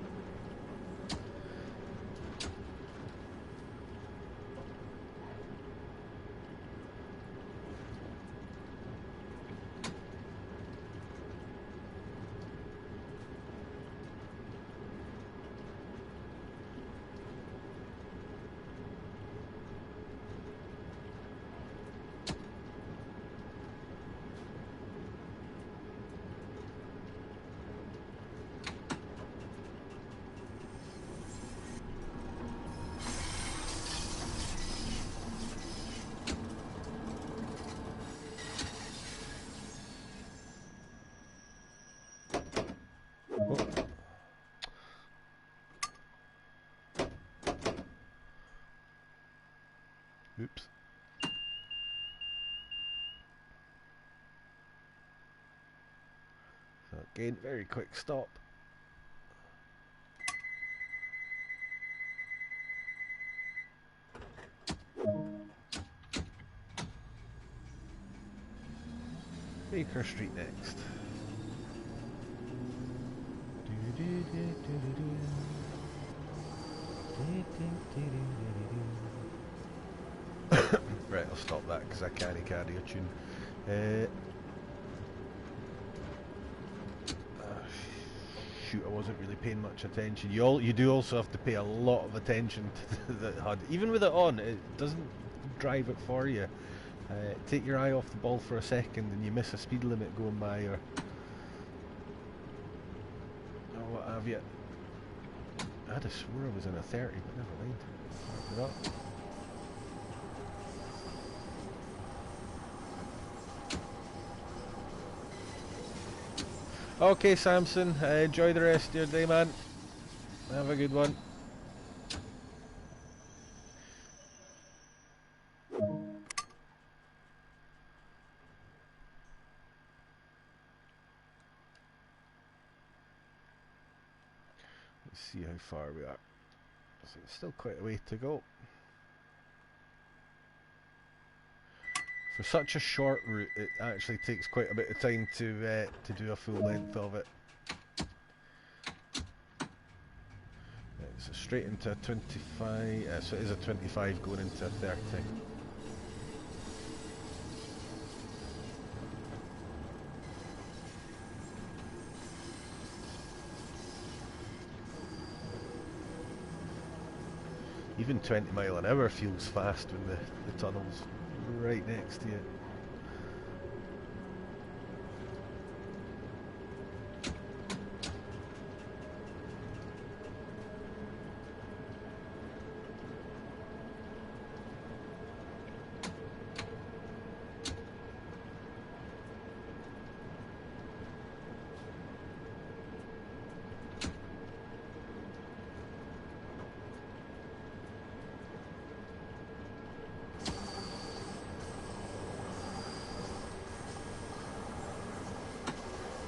Oops. So again, very quick stop. Baker Street next. Right, I'll stop that because I can't carry a tune. Shoot, I wasn't really paying much attention. You do also have to pay a lot of attention to the HUD. Even with it on, it doesn't drive it for you. Take your eye off the ball for a second and you miss a speed limit going by, or what have you. I had a swore I was in a 30, but never mind. Park it up. Okay, Samson, enjoy the rest of your day, man. Have a good one. Let's see how far we are. So it's still quite a way to go. For such a short route, it actually takes quite a bit of time to do a full length of it. So straight into a 25, so it is a 25 going into a 30. Even 20 mile an hour feels fast when the tunnel's right next to you.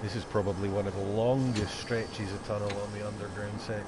This is probably one of the longest stretches of tunnel on the underground section.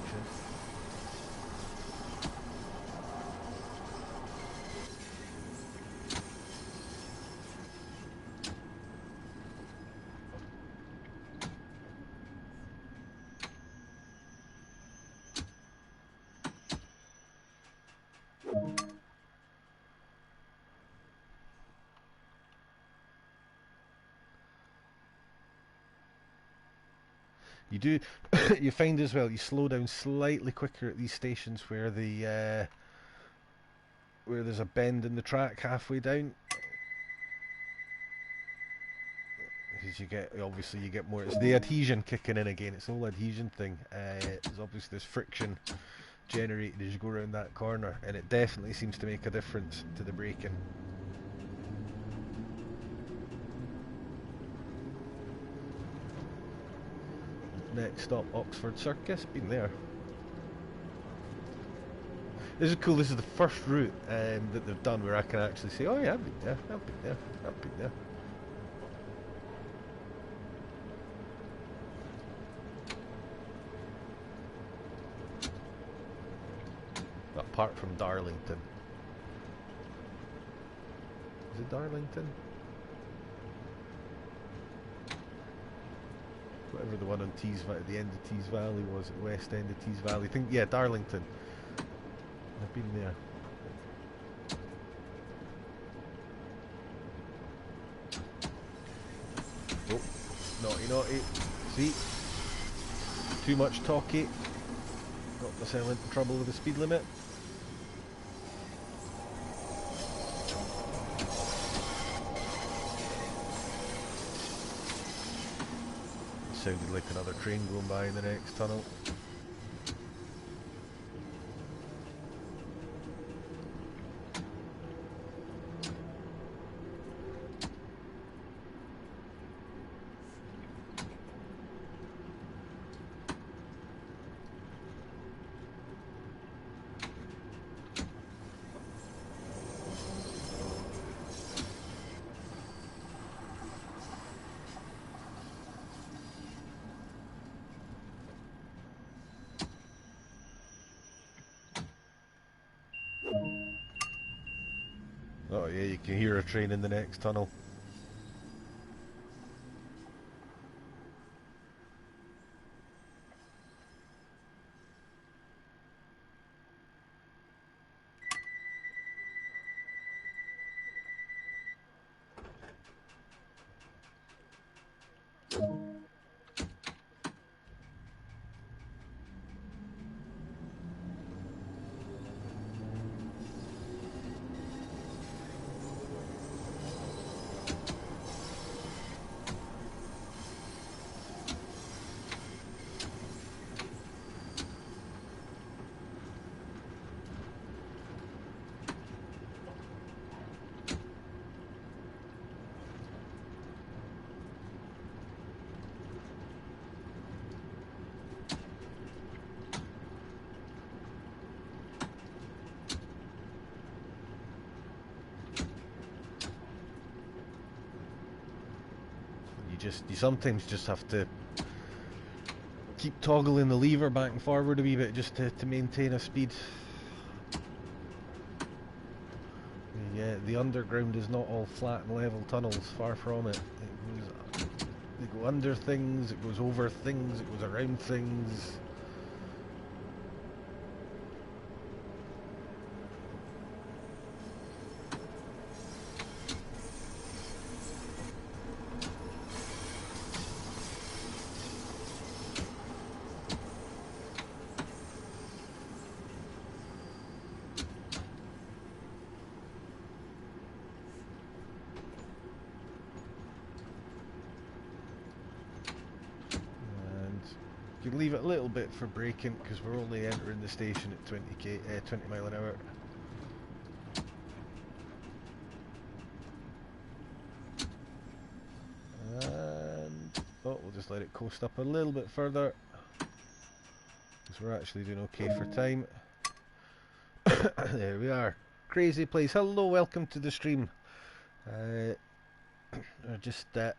You do, you find as well, you slow down slightly quicker at these stations where where there's a bend in the track halfway down. Because obviously you get more, it's the adhesion kicking in again, it's the whole adhesion thing. There's obviously this friction generated as you go around that corner, and it definitely seems to make a difference to the braking. Next stop, Oxford Circus. Been there. This is cool. This is the first route that they've done where I can actually say, oh yeah, I've been there, I've been there, I've been there. Apart from Darlington. Is it Darlington? Whatever the one on at the end of Tees Valley was, at the west end of Tees Valley. I think, yeah, Darlington. I've been there. Oh, naughty, naughty. See? Too much talky. Got myself into trouble with the speed limit. Sounded like another train going by in the next tunnel. Oh yeah, you can hear a train in the next tunnel. You sometimes just have to keep toggling the lever back and forward a wee bit just to maintain a speed. Yeah, the underground is not all flat and level tunnels, far from it. They go under things, it goes over things, it goes around things. You can leave it a little bit for braking because we're only entering the station at 20 mile an hour. And oh, we'll just let it coast up a little bit further because we're actually doing okay for time. There we are. Crazy place. Hello, welcome to the stream. We're just about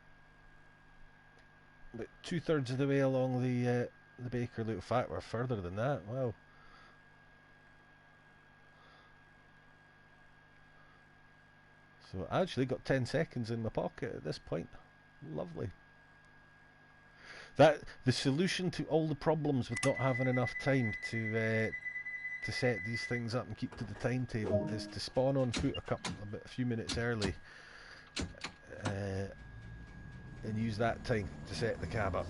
2/3 of the way along the Baker Loop. In fact, we're further than that. Wow. So I actually got 10 seconds in my pocket at this point. Lovely. That the solution to all the problems with not having enough time to set these things up and keep to the timetable is to spawn on foot a few minutes early, and use that time to set the cab up.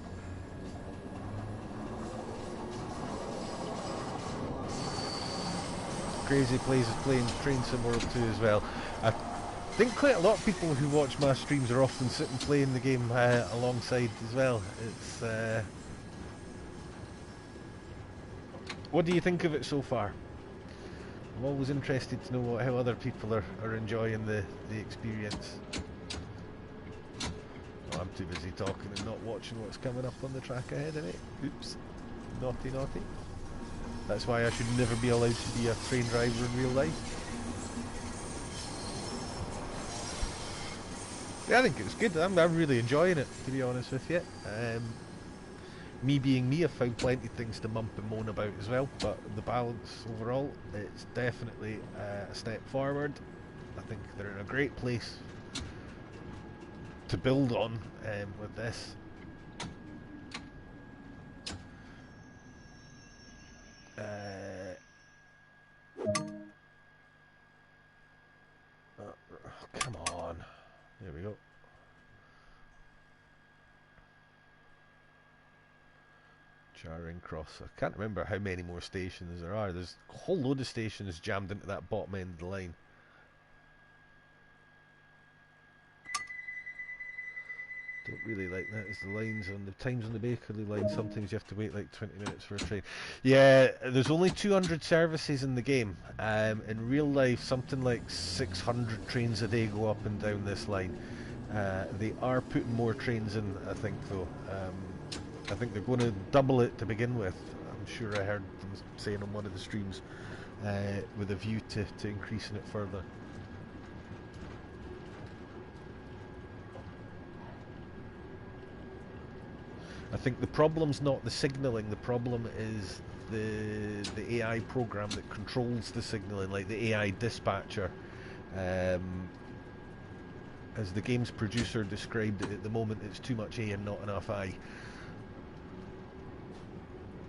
Crazy Plays is playing Train Sim World 2 as well. I think quite a lot of people who watch my streams are often sitting playing the game alongside as well. It's what do you think of it so far? I'm always interested to know how other people are enjoying the experience. Oh, I'm too busy talking and not watching what's coming up on the track ahead of me. Oops. Naughty, naughty. That's why I should never be allowed to be a train driver in real life. Yeah, I think it's good. I'm really enjoying it, to be honest with you. Me being me, I've found plenty of things to mump and moan about as well, but the balance overall, it's definitely a step forward. I think they're in a great place to build on with this. Come on. There we go. Charing Cross. I can't remember how many more stations there are. There's a whole load of stations jammed into that bottom end of the line. Don't really like that as the lines on the times on the Bakerloo line. Sometimes you have to wait like 20 minutes for a train. Yeah, there's only 200 services in the game. In real life, something like 600 trains a day go up and down this line. They are putting more trains in, I think, though. I think they're going to double it to begin with. I'm sure I heard them saying on one of the streams, with a view to increasing it further. I think the problem's not the signalling, the problem is the AI program that controls the signalling, like the AI dispatcher. As the game's producer described it, at the moment it's too much A and not enough I,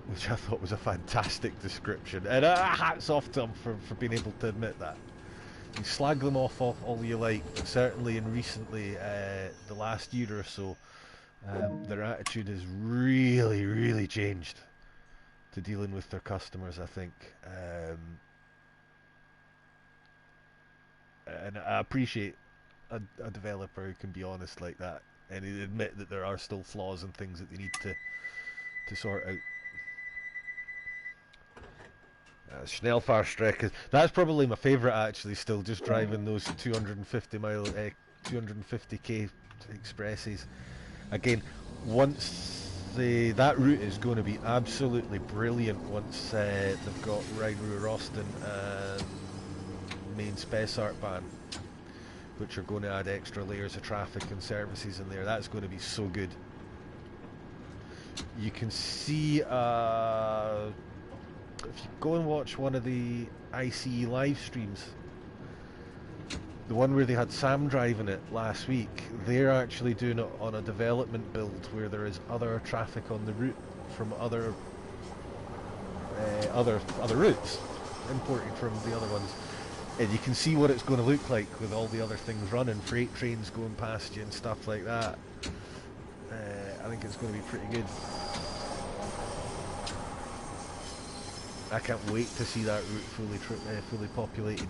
which I thought was a fantastic description, and hats off to them for being able to admit that. You slag them off all you like, but certainly in recently, the last year or so, their attitude has really changed to dealing with their customers, I think. And I appreciate a developer who can be honest like that and admit that there are still flaws and things that they need to sort out. Schnellfahrstrecke, that's probably my favourite actually, still, just driving those 250k expresses. Again, once that route is going to be absolutely brilliant once they've got Rhine-Ruhr-Osten and main Spessartbahn, which are going to add extra layers of traffic and services in there. That's going to be so good. You can see if you go and watch one of the ICE live streams, the one where they had Sam driving it last week, they're actually doing it on a development build where there is other traffic on the route from other routes, imported from the other ones. And you can see what it's going to look like with all the other things running, freight trains going past you and stuff like that. I think it's going to be pretty good. I can't wait to see that route fully populated.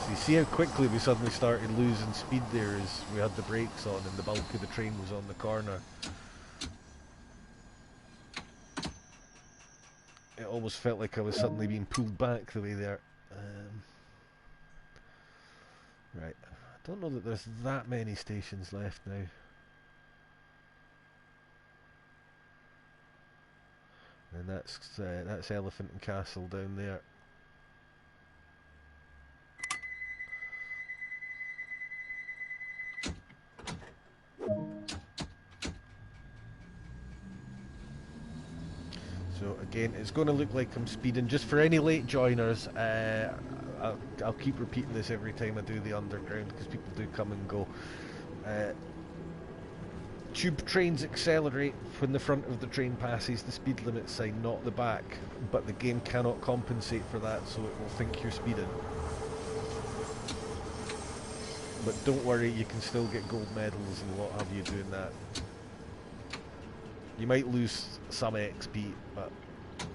So you see how quickly we suddenly started losing speed there as we had the brakes on and the bulk of the train was on the corner. It almost felt like I was suddenly being pulled back the way there. Right, I don't know that there's that many stations left now. And that's Elephant and Castle down there. So again, it's going to look like I'm speeding. Just for any late joiners, I'll keep repeating this every time I do the underground because people do come and go. Tube trains accelerate when the front of the train passes the speed limit sign, not the back, but the game cannot compensate for that, so it will think you're speeding. But don't worry, you can still get gold medals and what have you doing that. You might lose some XP, but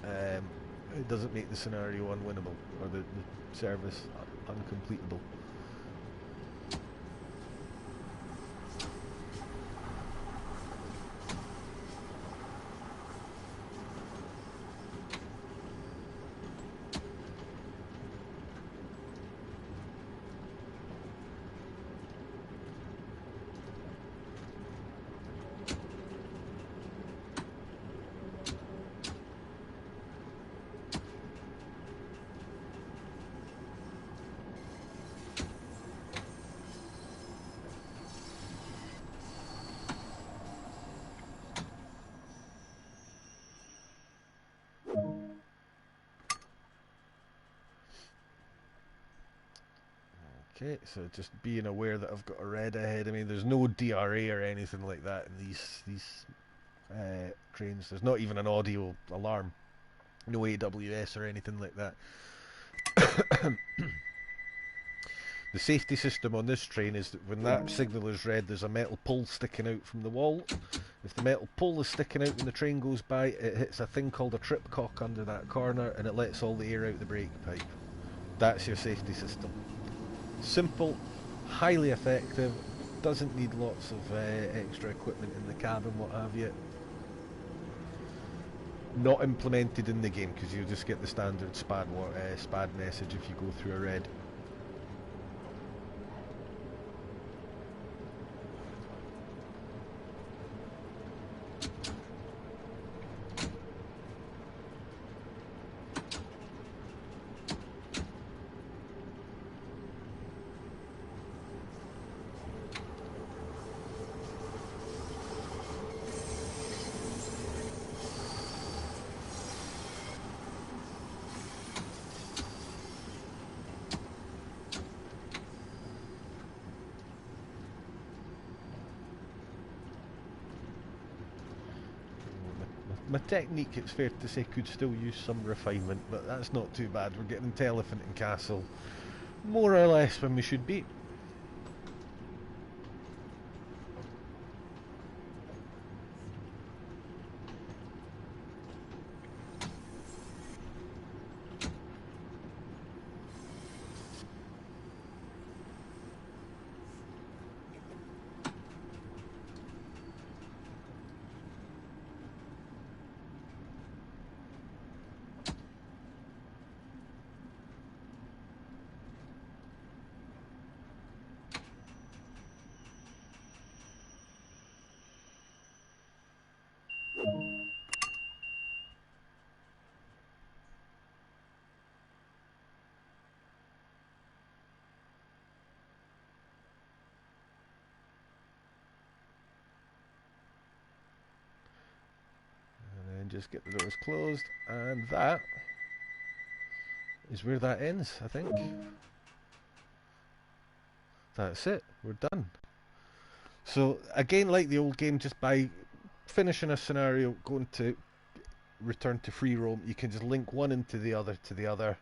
it doesn't make the scenario unwinnable, or the service uncompletable. Okay, so just being aware that I've got a red ahead of me. There's no DRA or anything like that in these trains. There's not even an audio alarm. No AWS or anything like that. The safety system on this train is that when that signal is red, there's a metal pole sticking out from the wall. If the metal pole is sticking out when the train goes by, it hits a thing called a trip cock under that corner and it lets all the air out the brake pipe. That's your safety system. Simple, highly effective, doesn't need lots of extra equipment in the cabin, what have you. Not implemented in the game because you'll just get the standard SPAD message if you go through a red. my technique, it's fair to say, could still use some refinement, but that's not too bad. We're getting to Elephant and Castle more or less when we should be. Just get the doors closed, and that is where that ends, I think. That's it, we're done. So again, like the old game, just by finishing a scenario, going to return to free roam, you can just link one into the other to the other.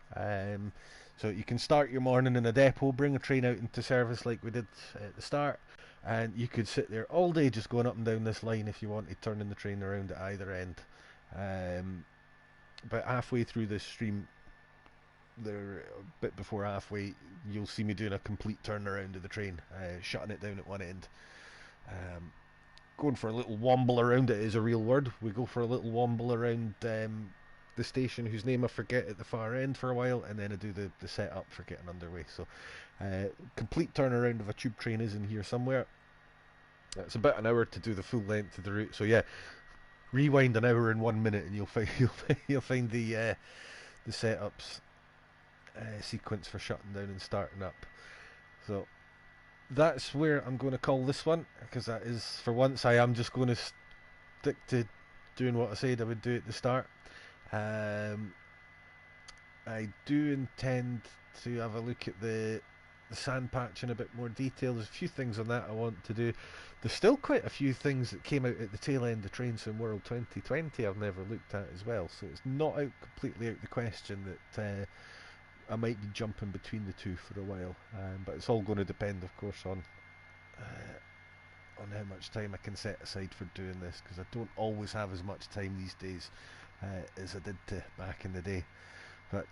So you can start your morning in a depot, bring a train out into service like we did at the start, and you could sit there all day just going up and down this line if you wanted, turning the train around at either end. About halfway through this stream, there, a bit before halfway, you'll see me doing a complete turnaround of the train, shutting it down at one end. Going for a little womble around it is a real word. We go for a little womble around the station, whose name I forget, at the far end for a while, and then I do the setup for getting underway. So complete turnaround of a tube train is in here somewhere. It's about an hour to do the full length of the route. So yeah, rewind an hour and 1 minute, and you'll find the setups sequence for shutting down and starting up. So that's where I'm going to call this one, because that is, for once, I am just going to stick to doing what I said I would do at the start. I do intend to have a look at the sand patch in a bit more detail. There's a few things on that I want to do. There's still quite a few things that came out at the tail end of Train Sim World 2020 I've never looked at as well, so it's not completely out the question that I might be jumping between the two for a while, but it's all going to depend, of course, on how much time I can set aside for doing this, because I don't always have as much time these days as I did back in the day. But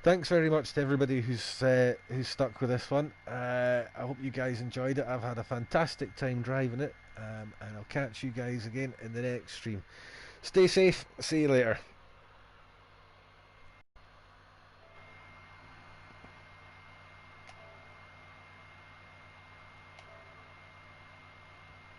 thanks very much to everybody who's stuck with this one. I hope you guys enjoyed it. I've had a fantastic time driving it, and I'll catch you guys again in the next stream. Stay safe. See you later.